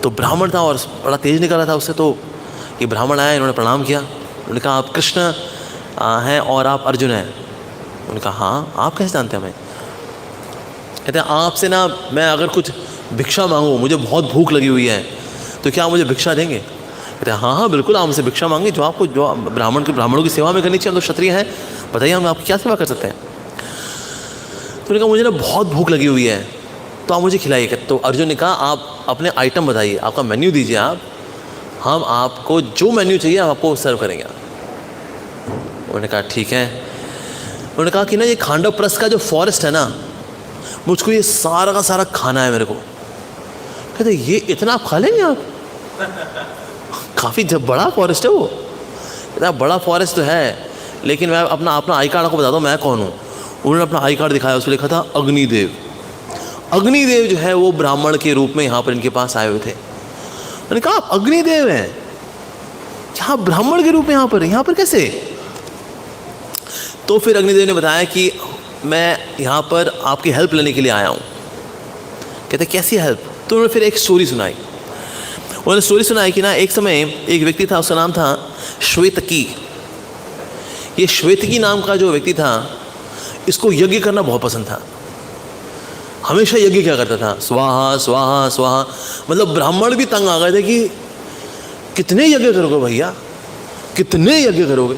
तो ब्राह्मण था और बड़ा तेज निकल रहा था उससे। तो ये ब्राह्मण आया, इन्होंने प्रणाम किया, उन्होंने कहा आप कृष्ण हैं और आप अर्जुन हैं। उन्होंने कहा हाँ, आप कैसे जानते हैं हमें? कहते हैं आपसे ना मैं अगर कुछ भिक्षा मांगूँ, मुझे बहुत भूख लगी हुई है, तो क्या आप मुझे भिक्षा देंगे? कहते हैं हाँ हाँ बिल्कुल, आप मुझसे भिक्षा मांगे, जो आपको जो ब्राह्मणों की सेवा में करनी चाहिए, हम तो क्षत्रिय हैं, बताइए हम आपकी क्या सेवा कर सकते हैं। तो उन्होंने कहा मुझे ना बहुत भूख लगी हुई है, तो आप मुझे खिलाइए। तो अर्जुन ने कहा आप अपने आइटम बताइए, आपका मेन्यू दीजिए, आप हम आपको जो मेन्यू चाहिए हम आपको सर्व करेंगे। उन्होंने कहा ठीक है। उन्होंने कहा कि ना ये खांडवप्रस्थ का जो फॉरेस्ट है ना, मुझको ये सारा का सारा खाना है मेरे को। कहते ये इतना आप खा लेंगे आप? काफ़ी जब बड़ा फॉरेस्ट है वो। कहता बड़ा फॉरेस्ट तो है, लेकिन मैं अपना आई कार्ड आपको बता दूँ मैं कौन हूँ। उन्होंने अपना आई कार्ड दिखाया, उसमें लिखा था अग्निदेव। अग्निदेव जो है वो ब्राह्मण के रूप में यहाँ पर इनके पास आए हुए थे। मैंने कहा आप अग्निदेव हैं, क्या ब्राह्मण के रूप में यहाँ पर कैसे? तो फिर अग्निदेव ने बताया कि मैं यहाँ पर आपकी हेल्प लेने के लिए आया हूँ। कहते कैसी हेल्प? तो उन्होंने फिर एक स्टोरी सुनाई। उन्होंने स्टोरी सुनाई कि ना एक समय एक व्यक्ति था, उसका नाम था श्वेतकी। ये श्वेतकी नाम का जो व्यक्ति था, इसको यज्ञ करना बहुत पसंद था। हमेशा यज्ञ क्या करता था, स्वाहा स्वाहा स्वाहा। मतलब ब्राह्मण भी तंग आ गए थे कि कितने यज्ञ करोगे भैया, कितने यज्ञ करोगे।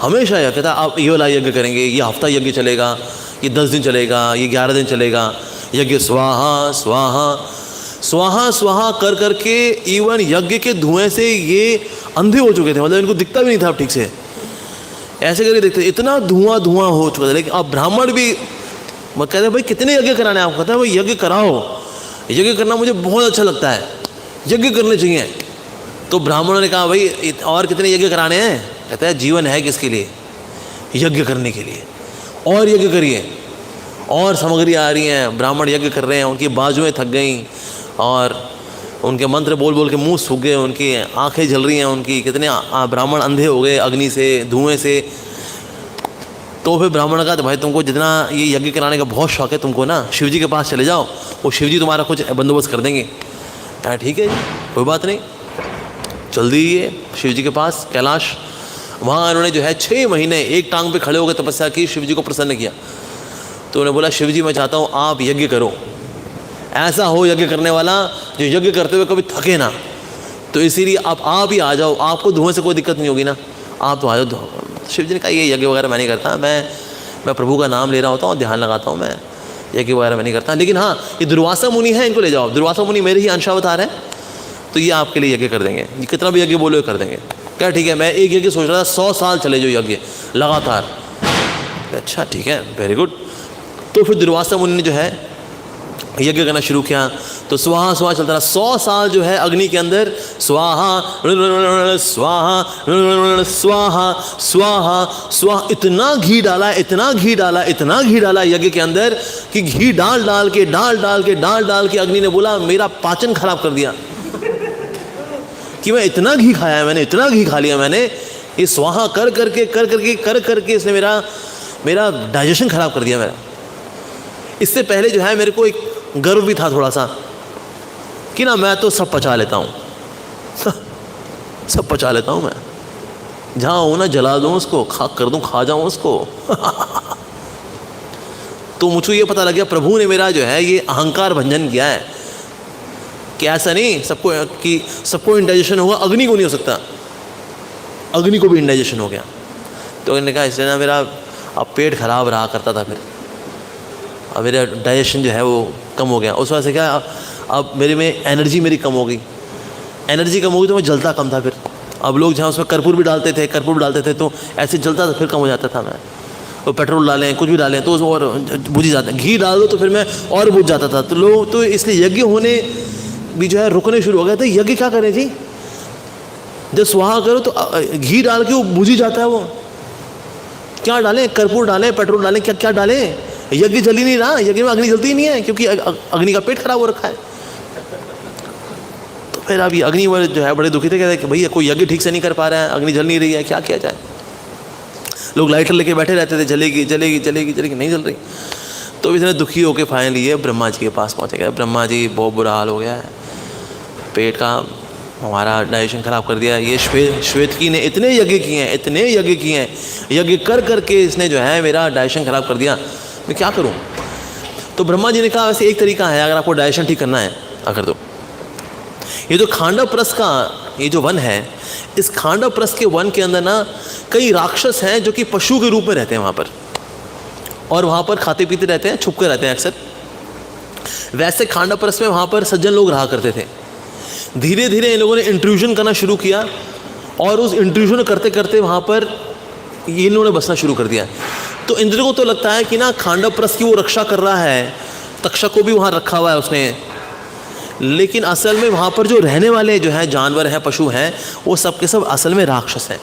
हमेशा यह कहता आप ये वाला यज्ञ करेंगे, ये हफ्ता यज्ञ चलेगा, ये 10 दिन चलेगा, ये 11 दिन चलेगा, यज्ञ स्वाहा स्वाहा स्वाहा स्वाहा कर करके इवन यज्ञ के धुएं से ये अंधे हो चुके थे। मतलब इनको दिखता भी नहीं था ठीक से, ऐसे करके देखते, इतना धुआं धुआं हो चुका था। लेकिन अब ब्राह्मण भी कहते हैं भाई कितने यज्ञ कराने आपको? कहता है भाई यज्ञ कराओ, यज्ञ करना मुझे बहुत अच्छा लगता है, यज्ञ करने चाहिए। तो ब्राह्मणों ने कहा भाई और कितने यज्ञ कराने हैं? कहता है जीवन है किसके लिए? यज्ञ करने के लिए, और यज्ञ करिए। और सामग्री आ रही हैं, ब्राह्मण यज्ञ कर रहे हैं, उनकी बाजुएं थक गई और उनके मंत्र बोल बोल के मुंह सूख गए, उनकी आंखें जल रही हैं, उनकी कितने ब्राह्मण अंधे हो गए अग्नि से, धुएं से। तो फिर ब्राह्मण का भाई तुमको जितना ये यज्ञ कराने का बहुत शौक है, तुमको ना शिव जी के पास चले जाओ, वो शिव जी तुम्हारा कुछ बंदोबस्त कर देंगे। ठीक है जी, कोई बात नहीं, चल दिए शिव जी के पास कैलाश। वहाँ इन्होंने जो है 6 महीने एक टांग पे खड़े होकर तपस्या की, शिव जी को प्रसन्न किया। तो उन्होंने बोला शिव जी मैं चाहता हूँ आप यज्ञ करो, ऐसा हो यज्ञ करने वाला जो यज्ञ करते हुए कभी थके ना। तो इसीलिए आप ही आ जाओ, आपको धुएं से कोई दिक्कत नहीं होगी ना, आप तो आ जाओ। शिव जी ने कहा ये यज्ञ वगैरह मैं नहीं करता, मैं प्रभु का नाम ले रहा होता हूँ, ध्यान लगाता हूँ, मैं यज्ञ वगैरह मैं नहीं करता। लेकिन हाँ ये दुर्वासा मुनि है, इनको ले जाओ, दुर्वासा मुनि मेरे ही अंशावतार हैं, तो ये आपके लिए यज्ञ कर देंगे, ये कितना भी यज्ञ बोलो कर देंगे। क्या ठीक है, मैं एक यज्ञ सोच रहा था 100 साल चले जो यज्ञ लगातार। अच्छा ठीक है, वेरी गुड। तो फिर दुर्वासा मुनि ने जो है यज्ञ करना शुरू किया। तो स्वाहा स्वाहा चलता रहा 100 साल जो है अग्नि के अंदर स्वाहा स्वाहा स्वाहा स्वाहा स्वाहा। इतना घी डाला, इतना घी डाला, इतना घी डाला यज्ञ के अंदर कि घी डाल डाल के अग्नि ने बोला मेरा पाचन खराब कर दिया कि मैं इतना घी खाया, मैंने इतना घी खा लिया मैंने, ये स्वाहा कर करके इसने मेरा डाइजेशन खराब कर दिया मेरा। इससे पहले जो है मेरे को एक गर्व भी था थोड़ा सा कि ना मैं तो सब पचा लेता हूँ सब पचा लेता हूँ मैं, जहाँ हूँ ना जला दूँ उसको, खा जाऊँ उसको तो मुझको ये पता लग गया प्रभु ने मेरा जो है ये अहंकार भंजन किया है कि ऐसा नहीं सबको इंडाइजेशन होगा, अग्नि को नहीं हो सकता, अग्नि को भी इंडाइजेशन हो गया। तो इन्होंने कहा इसलिए ना मेरा अब पेट खराब रहा करता था, फिर अब मेरा डाइजेशन जो है वो कम हो गया। उस वजह से क्या अब मेरे में एनर्जी मेरी कम हो गई, एनर्जी कम हो गई तो मैं जलता कम था। फिर अब लोग जहाँ उसमें कर्पूर भी डालते थे तो ऐसे जलता था, फिर कम हो जाता था मैं। तो पेट्रोल डालें कुछ भी डालें तो उसमें और बुझ ही जाता है, घी डाल दो तो फिर मैं और बुझ जाता था। तो लोग तो इसलिए यज्ञ होने भी जो है रुकने शुरू हो गए थे। यज्ञ क्या करें जी, जब स्वाहा करो तो घी डाल के वो बुझ ही जाता है। वो क्या डालें, कर्पूर डालें, पेट्रोल डालें, क्या क्या डालें, यज्ञ जल ही नहीं रहा, यज्ञ में अग्नि जलती ही नहीं है क्योंकि अग्नि का पेट खराब हो रखा है। तो फिर अब ये अग्नि जो है बड़े दुखी थे, कहते कि भैया कोई यज्ञ ठीक से नहीं कर पा रहा है, अग्नि जल नहीं रही है, क्या किया जाए। लोग लाइटर लेके बैठे रहते थे, जलेगी जलेगी जलेगी जलेगी, नहीं जल रही। तो इतने दुखी होकर फाइनली ये ब्रह्मा जी के पास पहुँचे गए। ब्रह्मा जी बहुत बुरा हाल हो गया है, पेट का हमारा डाइजेशन खराब कर दिया। ये श्वेतकी ने इतने यज्ञ किए हैं, इतने यज्ञ किए हैं, यज्ञ कर करके इसने जो है मेरा डाइजेशन खराब कर दिया, मैं क्या करूं। तो ब्रह्मा जी ने कहा वैसे एक तरीका है, अगर आपको डाइजेशन ठीक करना है अगर तो ये जो खांडवप्रस्थ का ये जो वन है, इस खांडवप्रस्थ के वन के अंदर ना कई राक्षस हैं जो कि पशु के रूप में रहते हैं वहाँ पर, और वहाँ पर खाते पीते रहते हैं, छुप कर रहते हैं अक्सर। वैसे खांडवप्रस्थ में वहाँ पर सज्जन लोग रहा करते थे। धीरे धीरे इन लोगों ने इंट्रूजन करना शुरू किया, और उस इंट्रूजन करते करते वहाँ पर इन लोगों ने बसना शुरू कर दिया। तो इंद्र को तो लगता है कि ना खांडवप्रस्थ की वो रक्षा कर रहा है, तक्षक को भी वहाँ रखा हुआ है उसने, लेकिन असल में वहाँ पर जो रहने वाले जो हैं जानवर हैं, पशु हैं, वो सब के सब असल में राक्षस हैं।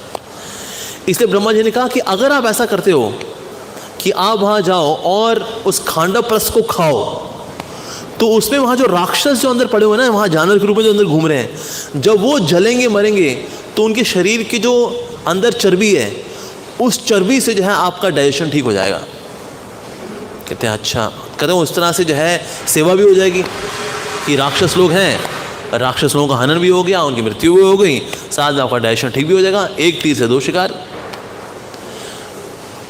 इसलिए ब्रह्मा जी ने कहा कि अगर आप ऐसा करते हो कि आप वहाँ जाओ और उस खांडवप्रस्थ को खाओ, तो उसमें वहाँ जो राक्षस जो अंदर पड़े हुए ना, वहाँ जानवर के रूप में जो अंदर घूम रहे हैं, जब वो जलेंगे मरेंगे तो उनके शरीर की जो अंदर चर्बी है, उस चर्बी से जो है आपका डाइजेशन ठीक हो जाएगा। कहते हैं अच्छा, कहते हैं उस तरह से जो है सेवा भी हो जाएगी कि राक्षस लोग हैं, राक्षस लोगों का हनन भी हो गया, उनकी मृत्यु भी हो गई, साथ में आपका डाइजेशन ठीक भी हो जाएगा, एक तीर से दो शिकार।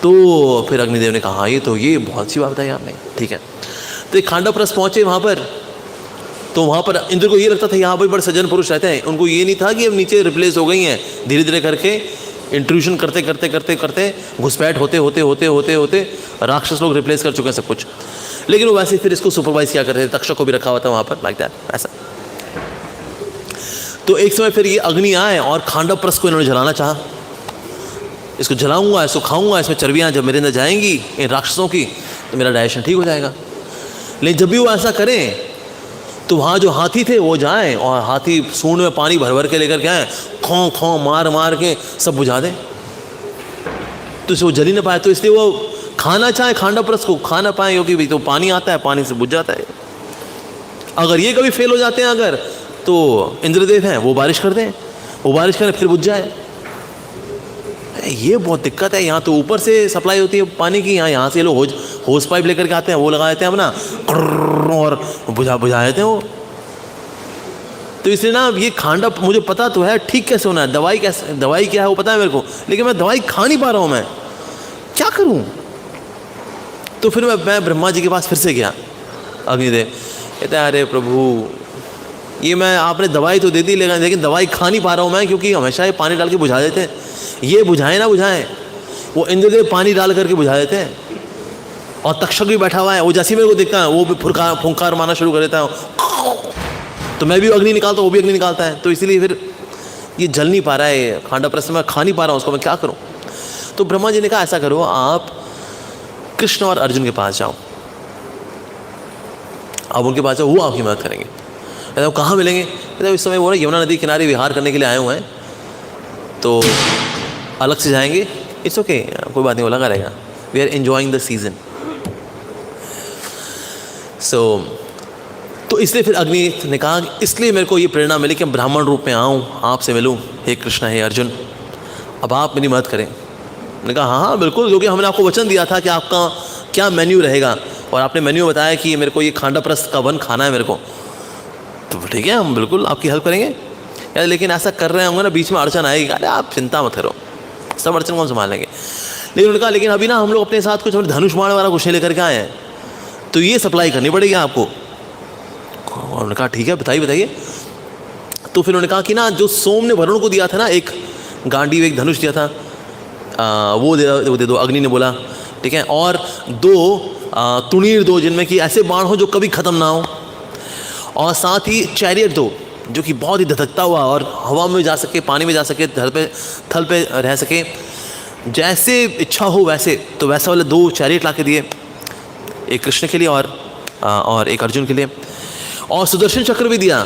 तो फिर अग्निदेव ने कहा ये बहुत सी बात बताई आपने, ठीक है। तो एक खांडवप्रस्थ पहुँचे वहाँ पर, तो वहाँ पर इंद्र को ये लगता था यहाँ पर बड़े सज्जन पुरुष रहते हैं, उनको ये नहीं था कि अब नीचे रिप्लेस हो गई हैं, धीरे धीरे करके इंट्रूजन करते करते करते करते घुसपैठ होते होते होते होते होते राक्षस लोग रिप्लेस कर चुके हैं सब कुछ। लेकिन वो वैसे फिर इसको सुपरवाइज किया करते थे, तक्षक को भी रखा हुआ था वहाँ पर, लाइक दैट ऐसा। तो एक समय फिर ये अग्नि आए और खांडवप्रस्थ को इन्होंने जलाना चाहा, इसको जलाऊंगा, इसको खाऊंगा, इसमें चर्बियाँ जब मेरे अंदर जाएंगी इन राक्षसों की तो मेरा डाइजेशन ठीक हो जाएगा। लेकिन जब भी वो ऐसा करें तो वहाँ जो हाथी थे वो जाएं और हाथी सूंड में पानी भर भर के लेकर के आए, खों खों मार मार के सब बुझा दें, तो इसे वो जल ही ना पाए। तो इसलिए वो खाना चाहे खांडवप्रस्थ को खा ना पाए, क्योंकि भाई तो पानी आता है, पानी से बुझ जाता है। अगर ये कभी फेल हो जाते हैं अगर, तो इंद्रदेव हैं वो बारिश कर दें, वो बारिश करें फिर बुझ जाए। ये बहुत दिक्कत है। यहाँ तो ऊपर से सप्लाई होती है पानी की, यहाँ से लोग होस पाइप लेकर के आते हैं, वो लगा देते हैं अपना और बुझा देते हैं वो। तो इसलिए ना ये खांडव मुझे पता तो है ठीक कैसे होना है, दवाई क्या है वो पता है मेरे को, लेकिन मैं दवाई खा नहीं पा रहा हूँ, मैं क्या करूँ। तो फिर मैं ब्रह्मा जी के पास फिर से गया। अग्निदेव कहते हैं अरे प्रभु, ये मैं आपने दवाई तो दे दी, लेकिन दवाई खा नहीं पा रहा हूँ मैं, क्योंकि हमेशा ये पानी डाल के बुझा देते हैं, ये बुझाएं ना बुझाएं, वो इंद्रदेव पानी डाल करके बुझा देते हैं। और तक्षक भी बैठा हुआ है, वो जैसे मेरे को देखता है वो भी फुंकार मारना शुरू कर देता है, तो मैं भी अग्नि निकालता हूँ, वो भी अग्नि निकालता है। तो इसीलिए फिर ये जल नहीं पा रहा है खांडवप्रस्थ में, खा नहीं पा रहा हूँ उसको, मैं क्या करूँ। तो ब्रह्मा जी ने कहा ऐसा करो, आप कृष्ण और अर्जुन के पास जाओ, आप उनके पास जाओ, वो आपकी मदद करेंगे। कहते वो कहाँ मिलेंगे? कहते इस समय वो यमुना नदी किनारे विहार करने के लिए आए हुए हैं, तो अलग से जाएंगे, इट्स ओके, कोई बात नहीं, वो लगा रहेगा, we are enjoying the season. तो इसलिए फिर अग्नि ने कहा इसलिए मेरे को ये प्रेरणा मिली कि ब्राह्मण रूप में आऊँ, आपसे मिलूँ, हे कृष्ण हे अर्जुन, अब आप मेरी मदद करें। मैंने कहा हाँ बिल्कुल, क्योंकि हमने आपको वचन दिया था कि आपका क्या मेन्यू रहेगा, और आपने मेन्यू बताया कि मेरे को ये खांडवप्रस्थ का वन खाना है मेरे को, तो ठीक है हम बिल्कुल आपकी हेल्प करेंगे यार। लेकिन ऐसा कर रहे होंगे ना, बीच में अड़चन आएगी, अरे आप चिंता मत करो, सब अड़चन को हम संभाल लेंगे। लेकिन उन्होंने कहा लेकिन अभी ना हम लोग अपने साथ कुछ धनुष बाण वाला कुछ नहीं लेकर के आए हैं, तो ये सप्लाई करनी पड़ेगी आपको। उन्होंने कहा ठीक है बताइए। तो फिर उन्होंने कहा कि ना जो सोम ने वरुण को दिया था ना, एक गांडीव एक धनुष दिया था, वो दे दो। अग्नि ने बोला ठीक है, और दो तुणीर दो जिनमें कि ऐसे बाण हो जो कभी ख़त्म ना हो, और साथ ही चैरियट दो जो कि बहुत ही धधकता हुआ और हवा में जा सके, पानी में जा सके, थल पे रह सके, जैसे इच्छा हो वैसे। तो वैसा वाले दो चैरियट ला के दिए, एक कृष्ण के लिए और एक अर्जुन के लिए, और सुदर्शन चक्र भी दिया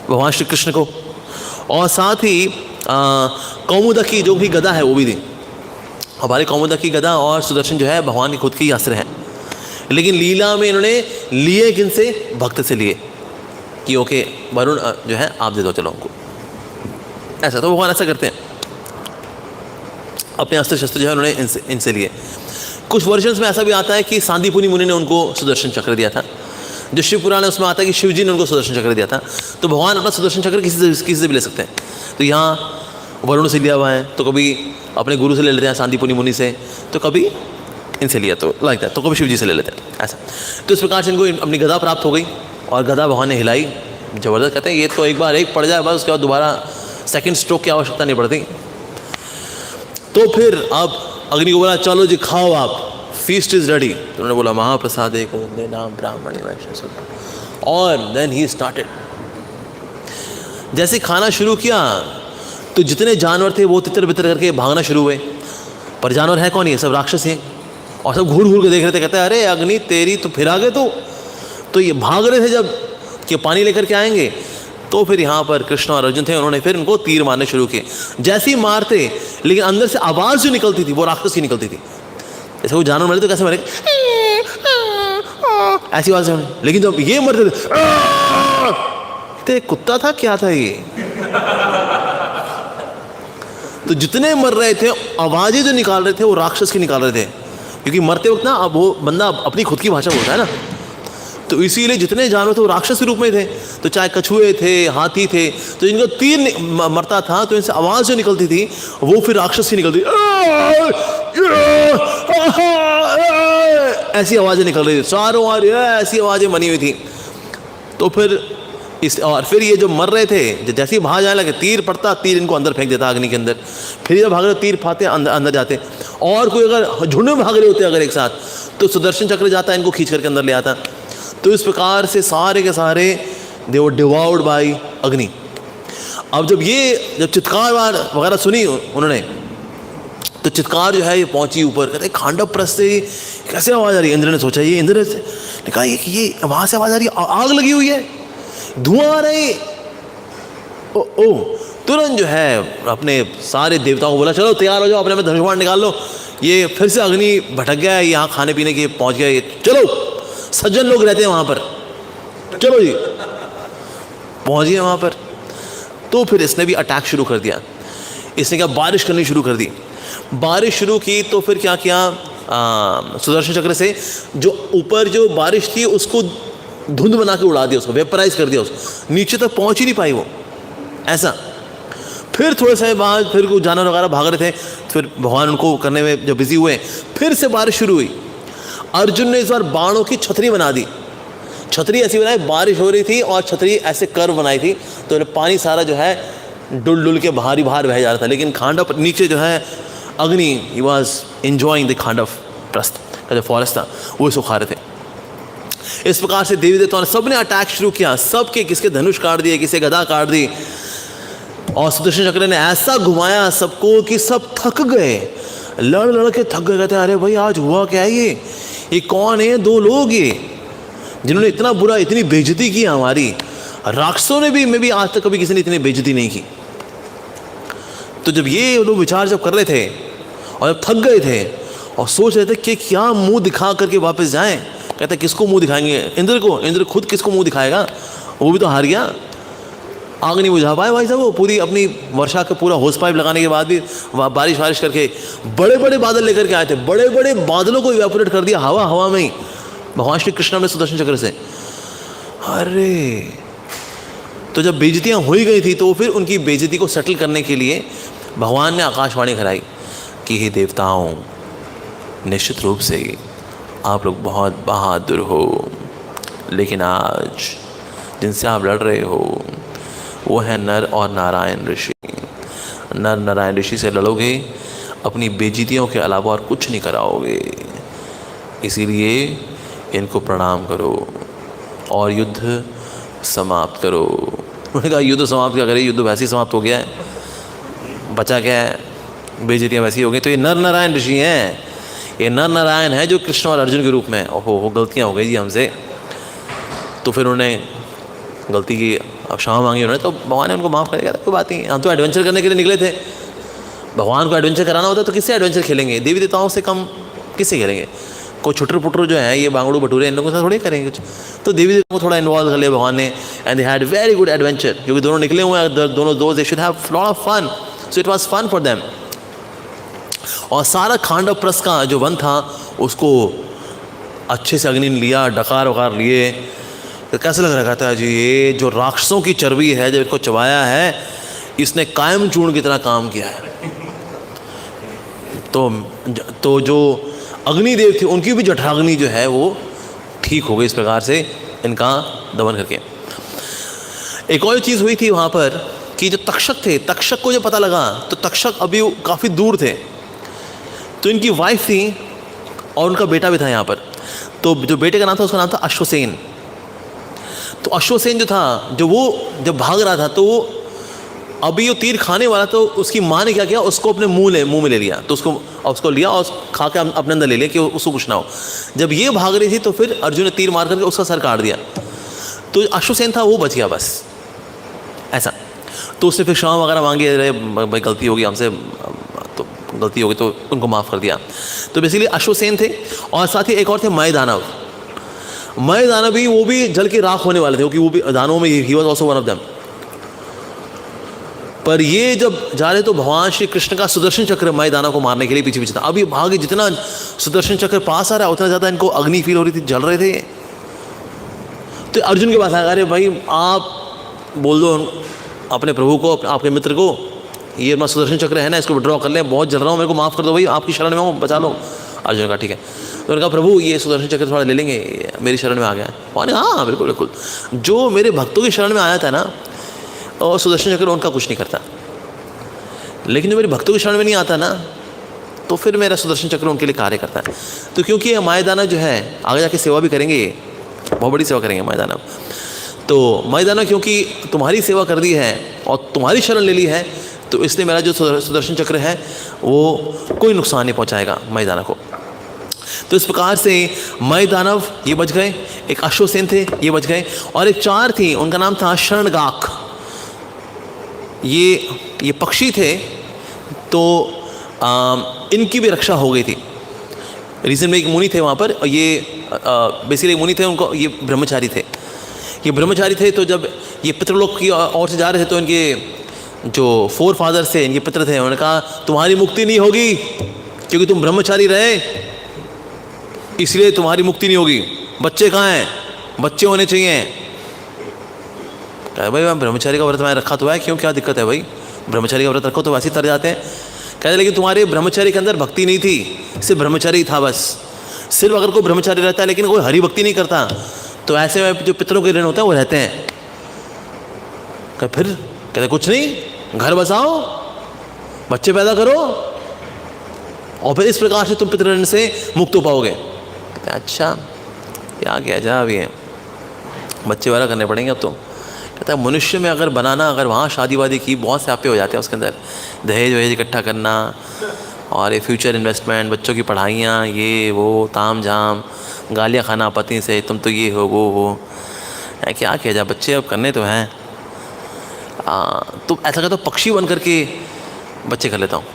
भगवान श्री कृष्ण को, और साथ ही कौमुदकी जो भी गदा है वो भी दी। हमारे कौमुदकी गदा और सुदर्शन जो है भगवान के खुद के ही अस्त्र हैं, लेकिन लीला में इन्होंने लिए किनसे? भक्त से लिए कि ओके वरुण जो है आप दे दो चलो हमको, ऐसा। तो भगवान ऐसा करते हैं, अपने अस्त्र शस्त्र जो है उन्होंने इनसे लिए। कुछ वर्जन्स में ऐसा भी आता है कि सांदीपुनि मुनि ने उनको सुदर्शन चक्र दिया था। जो शिव पुराण है उसमें आता है कि शिव जी ने उनको सुदर्शन चक्र दिया था। तो भगवान अपना सुदर्शन चक्र किसी से भी ले सकते हैं। तो यहाँ वरुण से लिया हुआ है, तो कभी अपने गुरु से ले लेते हैं सांदीपुनि मुनि से, तो कभी इनसे लिया तो लाइक दैट, तो कभी शिव जी से ले लेते हैं ऐसा। तो इस प्रकार से इनको अपनी गदा प्राप्त हो गई और गदा भगवान ने हिलाई, जबरदस्त। कहते हैं ये तो एक बार एक पड़ जाए बस, उसके बाद दोबारा सेकंड स्ट्रोक की आवश्यकता नहीं पड़ती। तो फिर अब अग्नि को बोला चलो जी खाओ आप, फीस्ट इज रेडी। तो उन्होंने बोला महाप्रसाद एक नाम ब्राह्मण वैश्य, और देन ही स्टार्टेड। जैसे खाना शुरू किया तो जितने जानवर थे वो तितर बितर करके भागना शुरू हुए। पर जानवर है कौन? ये सब राक्षस हैं, और सब घूर घूर के देख रहे थे। कहते हैं अरे अग्नि तेरी तो फिर आ गए। तो ये भाग रहे थे जब कि पानी लेकर के आएंगे। तो फिर यहाँ पर कृष्ण और अर्जुन थे, उन्होंने फिर उनको तीर मारने शुरू किए। जैसे ही मारते, लेकिन अंदर से आवाज़ जो निकलती थी वो राक्षस की निकलती थी। जैसे वो जानवर मरे तो कैसे मरे? ऐसी आवाज़ है। लेकिन जब ये मरते थे, कुत्ता था क्या था ये? तो जितने मर रहे थे आवाज़ें जो निकाल रहे थे वो राक्षस की निकाल रहे थे, क्योंकि मरते वक्त ना अब वो बंदा अपनी खुद की भाषा बोलता है ना। तो इसीलिए जितने जानवर थे वो राक्षस के रूप में थे। तो चाहे कछुए थे, हाथी थे, तो इनको तीर मरता था तो इनसे आवाज़ जो निकलती थी वो फिर राक्षस की निकलती, ऐसी आवाज़ें निकल रही थी चारों ओर, ऐसी आवाज़ें बनी हुई थी। तो फिर और फिर ये जो मर रहे थे जैसे ही बाहर जाने लगे, तीर पड़ता, तीर इनको अंदर फेंक देता अग्नि के अंदर। फिर जब भाग रहे तीर फाते अंदर जाते, और कोई अगर झुंड में भाग रहे होते अगर एक साथ, तो सुदर्शन चक्र जाता इनको खींच करके अंदर ले आता। तो इस प्रकार से सारे के सारे दे वर डिवाउर्ड बाय अग्नि। अब जब चित्कार वगैरह सुनी उन्होंने, तो चित्कार जो है ये पहुंची ऊपर। कहते खांडव प्रस्थ से कैसे आवाज़ आ रही है? इंद्र ने सोचा ये इंद्र से कहा ये वहाँ से आवाज़ आ रही है, आग लगी हुई है, धुआं आ रही। ओ तुरंत जो है अपने सारे देवताओं को बोला चलो तैयार हो जाओ, अपने में धनुष निकाल लो, ये फिर से अग्नि भटक गया है, यहाँ खाने पीने के पहुँच गया, चलो सज्जन लोग रहते हैं वहाँ पर, चलो जी पहुँच गए वहाँ पर। तो फिर इसने भी अटैक शुरू कर दिया। इसने क्या बारिश करनी शुरू कर दी। बारिश शुरू की तो फिर क्या किया, सुदर्शन चक्र से जो ऊपर जो बारिश थी उसको धुंध बना के उड़ा दिया, उसको वेपराइज कर दिया, उसको नीचे तक पहुँच ही नहीं पाई वो, ऐसा। फिर थोड़े समय बाद फिर कुछ जानवर वगैरह भाग रहे थे, फिर भगवान उनको करने में जब बिजी हुए, फिर से बारिश शुरू हुई। अर्जुन ने इस बार बाणों की छतरी बना दी। छतरी ऐसी बनाई, बारिश हो रही थी और छतरी ऐसे कर्व बनाई थी, तो पानी सारा जो है डुल डुल के बाहर ही बाहर बह जा रहा था। लेकिन खांडव नीचे जो है Agni, he was enjoying the Khandav Prastha का जो फॉरेस्ट था वो इसको खा रहे थे। इस प्रकार से देवी देवताओं ने सब ने अटैक शुरू किया, सबके किसके धनुष काट दिए, किसी गदा काट दी, और सुदर्शन चक्र ने ऐसा घुमाया सबको कि सब थक गए, लड़ लड़ के थक गए। कहते अरे भाई आज हुआ क्या है, ये कौन है? दो लोग ये जिन्होंने इतना बुरा, इतनी बेइज्जती की हमारी। राक्षसों ने भी, मैं भी आज तक कभी किसी ने इतनी बेइज्जती नहीं की। तो जब ये लोग विचार जब कर रहे थे और जब थक गए थे और सोच रहे थे कि क्या मुंह दिखा करके वापस जाएं, कहते किसको मुंह दिखाएंगे? इंद्र को। इंद्र खुद किसको मुंह दिखाएगा? वो भी तो हार गया, आग नहीं बुझा पाए भाई साहब। वो पूरी अपनी वर्षा का पूरा होस पाइप लगाने के बाद भी बारिश वारिश करके बड़े बड़े बादल लेकर के आए थे, बड़े बड़े बादलों को इवेपोरेट कर दिया हवा में ही भगवान श्री कृष्ण ने सुदर्शन चक्र से। अरे तो जब बेइज्जतियाँ हो ही गई थी तो फिर उनकी बेइज्जती को सेटल करने के लिए भगवान ने आकाशवाणी कराई कि हे देवताओं, निश्चित रूप से आप लोग बहुत बहादुर हो, लेकिन आज जिनसे आप लड़ रहे हो वो है नर और नारायण ऋषि। नर नारायण ऋषि से लड़ोगे, अपनी बेइज्जतियों के अलावा और कुछ नहीं कराओगे, इसीलिए इनको प्रणाम करो और युद्ध समाप्त करो। उन्होंने कहा युद्ध समाप्त क्या करें, युद्ध वैसे ही समाप्त हो गया है, बचा क्या है, बेइज्जतियाँ वैसी हो गई। तो ये नर नारायण ऋषि हैं, ये नर नारायण है जो कृष्ण और अर्जुन के रूप में। ओहो गलतियाँ हो गई जी हमसे। तो फिर उन्होंने गलती की, अब क्षमा मांगी उन्होंने, तो भगवान ने उनको माफ़ कर दिया। कोई बात नहीं, हम तो एडवेंचर करने के लिए निकले थे, भगवान को एडवेंचर कराना होता तो किससे एडवेंचर खेलेंगे? देवी देवताओं से कम किससे खेलेंगे? कोई छुटर पुटर जो है ये बांगड़ू भटूरे इन लोगों से थोड़ी करेंगे कुछ, तो देवी देवताओं को थोड़ा इन्वॉल्व कर लिया भगवान ने, and they had very good adventure, क्योंकि दोनों निकले हुए हैं, दोनों दोस्त, they should have lot of fun, so it was fun for them. और सारा खांडव प्रस्थ का जो वन था उसको अच्छे से अग्नि ने लिया, डकार वकार लिए, तो कैसे लग रहा था जी ये जो राक्षसों की चर्बी है जब इसको चबाया है इसने कायम चूर्ण की तरह काम किया है। तो जो अग्निदेव थे उनकी भी जठराग्नि जो है वो ठीक हो गई इस प्रकार से इनका दमन करके। एक और चीज़ हुई थी वहाँ पर कि जो तक्षक थे, तक्षक को जब पता लगा तो तक्षक अभी काफ़ी दूर थे, तो इनकी वाइफ थी और उनका बेटा भी था यहाँ पर। तो जो बेटे का नाम था उसका नाम था अश्वसेन। तो अश्वसेन जो था जब भाग रहा था तो वो अभी वो तीर खाने वाला, तो उसकी माँ ने क्या किया, उसको अपने मुंह में ले लिया, तो उसको लिया और खा के अपने अंदर ले लिया कि उसको कुछ ना हो। जब ये भाग रही थी तो फिर अर्जुन ने तीर मार करके उसका सर काट दिया, तो अश्वसेन था वो बच गया बस ऐसा। तो उसने फिर क्षमा वगैरह मांगी, अरे भाई गलती होगी हमसे, तो गलती होगी तो उनको माफ़ कर दिया। तो बेसिकली अश्वसेन थे और साथ ही एक और थे मय दानव। मय दानव भी वो भी जल के राख होने वाले थे, क्योंकि वो भी दानवों में he was also one of them. पर ये जब जा रहे तो भगवान श्री कृष्ण का सुदर्शन चक्र मय दानव को मारने के लिए पीछे था। अभी भागे, जितना सुदर्शन चक्र पास आ रहा है उतना ज़्यादा इनको अग्नि फील हो रही थी, जल रहे थे। तो अर्जुन के पास आया, अरे भाई आप बोल दो अपने प्रभु को, आपके मित्र को, ये अपना सुदर्शन चक्र है ना इसको विड्रॉ कर लें, बहुत जल रहा हूँ, मेरे को माफ़ कर दो भाई, आपकी शरण में हूँ, बचा लो। अर्जुन का ठीक है। तो उन्होंने कहा प्रभु ये सुदर्शन चक्र थोड़ा ले लेंगे, मेरी शरण में आ गया है। उन्होंने हाँ बिल्कुल बिल्कुल, जो मेरे भक्तों की शरण में आया था ना और सुदर्शन चक्र उनका कुछ नहीं करता, लेकिन जो मेरे भक्तों की शरण में नहीं आता ना तो फिर मेरा सुदर्शन चक्र उनके लिए कार्य करता है। तो क्योंकि ये मय दानव जो है आगे जाके सेवा भी करेंगे, बहुत बड़ी सेवा करेंगे मय दानव। तो मय दानव क्योंकि तुम्हारी सेवा कर दी है और तुम्हारी शरण ले ली है, तो इसलिए मेरा जो सुदर्शन चक्र है वो कोई नुकसान नहीं पहुंचाएगा मय दानव को। तो इस प्रकार से मय दानव ये बच गए, एक अश्वसेन थे ये बच गए, और एक चार थी उनका नाम था शरणगाक। ये पक्षी थे, तो इनकी भी रक्षा हो गई थी। रीजन में एक मुनि थे वहाँ पर, और ये बेसिकली मुनि थे, उनको ये ब्रह्मचारी थे। ये ब्रह्मचारी थे, तो जब ये पितृलोक की ओर से जा रहे थे तो इनके जो फोर फादर्स थे, इनके पितर थे, उन्होंने कहा तुम्हारी मुक्ति नहीं होगी क्योंकि तुम ब्रह्मचारी रहे, इसलिए तुम्हारी मुक्ति नहीं होगी। बच्चे कहाँ हैं? बच्चे होने चाहिए। कहे भाई मैं ब्रह्मचारी का व्रत मैंने रखा तो है, क्यों क्या दिक्कत है भाई, ब्रह्मचारी का व्रत रखो तो वैसे ही तर जाते हैं। कहते लेकिन तुम्हारे ब्रह्मचारी के अंदर भक्ति नहीं थी, सिर्फ ब्रह्मचारी था बस। सिर्फ अगर कोई ब्रह्मचारी रहता है लेकिन कोई हरि भक्ति नहीं करता, तो ऐसे में जो पितरों के ऋण होते हैं वो रहते हैं। फिर कहते कुछ नहीं, घर बसाओ, बच्चे पैदा करो और फिर इस प्रकार से तुम पितृ से मुक्त हो पाओगे। कहते अच्छा क्या किया जाए, अभी है बच्चे वाला करने पड़ेंगे अब तो। कहता है मनुष्य में अगर बनाना, अगर वहाँ शादी वादी की, बहुत से आपे हो जाते हैं उसके अंदर, दहेज वहेज इकट्ठा करना और ये फ्यूचर इन्वेस्टमेंट, बच्चों की पढ़ाइयाँ, ये वो ताम झाम, गालियाँ खाना पति से, तुम तो ये हो वो हो, क्या किया जाए, बच्चे अब करने तो हैं। तो ऐसा कहता हूँ पक्षी बन करके बच्चे कर लेता हूँ।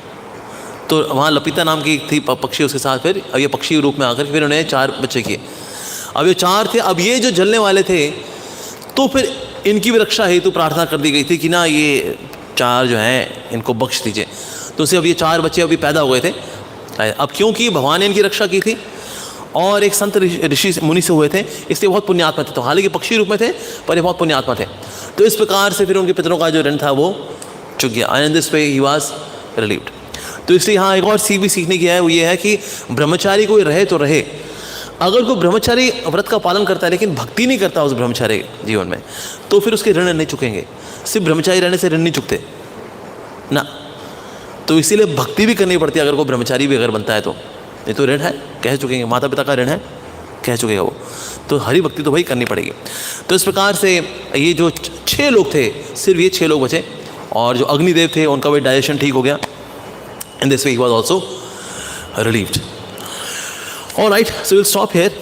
तो वहाँ लपिता नाम की थी पक्षी, उसके साथ फिर अब ये पक्षी रूप में आकर फिर उन्हें 4 बच्चे किए। अब ये 4 थे, अब ये जो जलने वाले थे तो फिर इनकी भी रक्षा हेतु प्रार्थना कर दी गई थी कि ना ये 4 जो हैं इनको बख्श दीजिए। तो उससे अब ये 4 बच्चे अभी पैदा हुए थे। अब क्योंकि भगवान ने इनकी रक्षा की थी और एक संत ऋषि मुनि से हुए थे, इसलिए बहुत पुण्यात्मा थे। तो हालांकि पक्षी रूप में थे पर ये बहुत पुण्यात्मा थे। तो इस प्रकार से फिर उनके पितरों का जो ऋण था वो चुक गया, एंड दिस पे ही वाज रिलीव्ड। तो इसलिए यहाँ एक और सीख भी सीखने की है, वो ये है कि ब्रह्मचारी कोई रहे तो रहे, अगर कोई ब्रह्मचारी व्रत का पालन करता है लेकिन भक्ति नहीं करता उस ब्रह्मचारी जीवन में, तो फिर उसके ऋण नहीं चुकेंगे। सिर्फ ब्रह्मचारी रहने से ऋण नहीं चुकते ना, तो इसीलिए भक्ति भी करनी पड़ती है अगर कोई ब्रह्मचारी भी अगर बनता है तो। नहीं तो ऋण है कह चुकेंगे, माता पिता का ऋण है कह चुकेगा वो, तो हरि भक्ति तो भाई करनी पड़ेगी। तो इस प्रकार से ये जो 6 लोग थे, सिर्फ ये 6 लोग बचे, और जो अग्निदेव थे उनका भी डाइजेशन ठीक हो गया, and this way he was also relieved. Alright, so will stop here.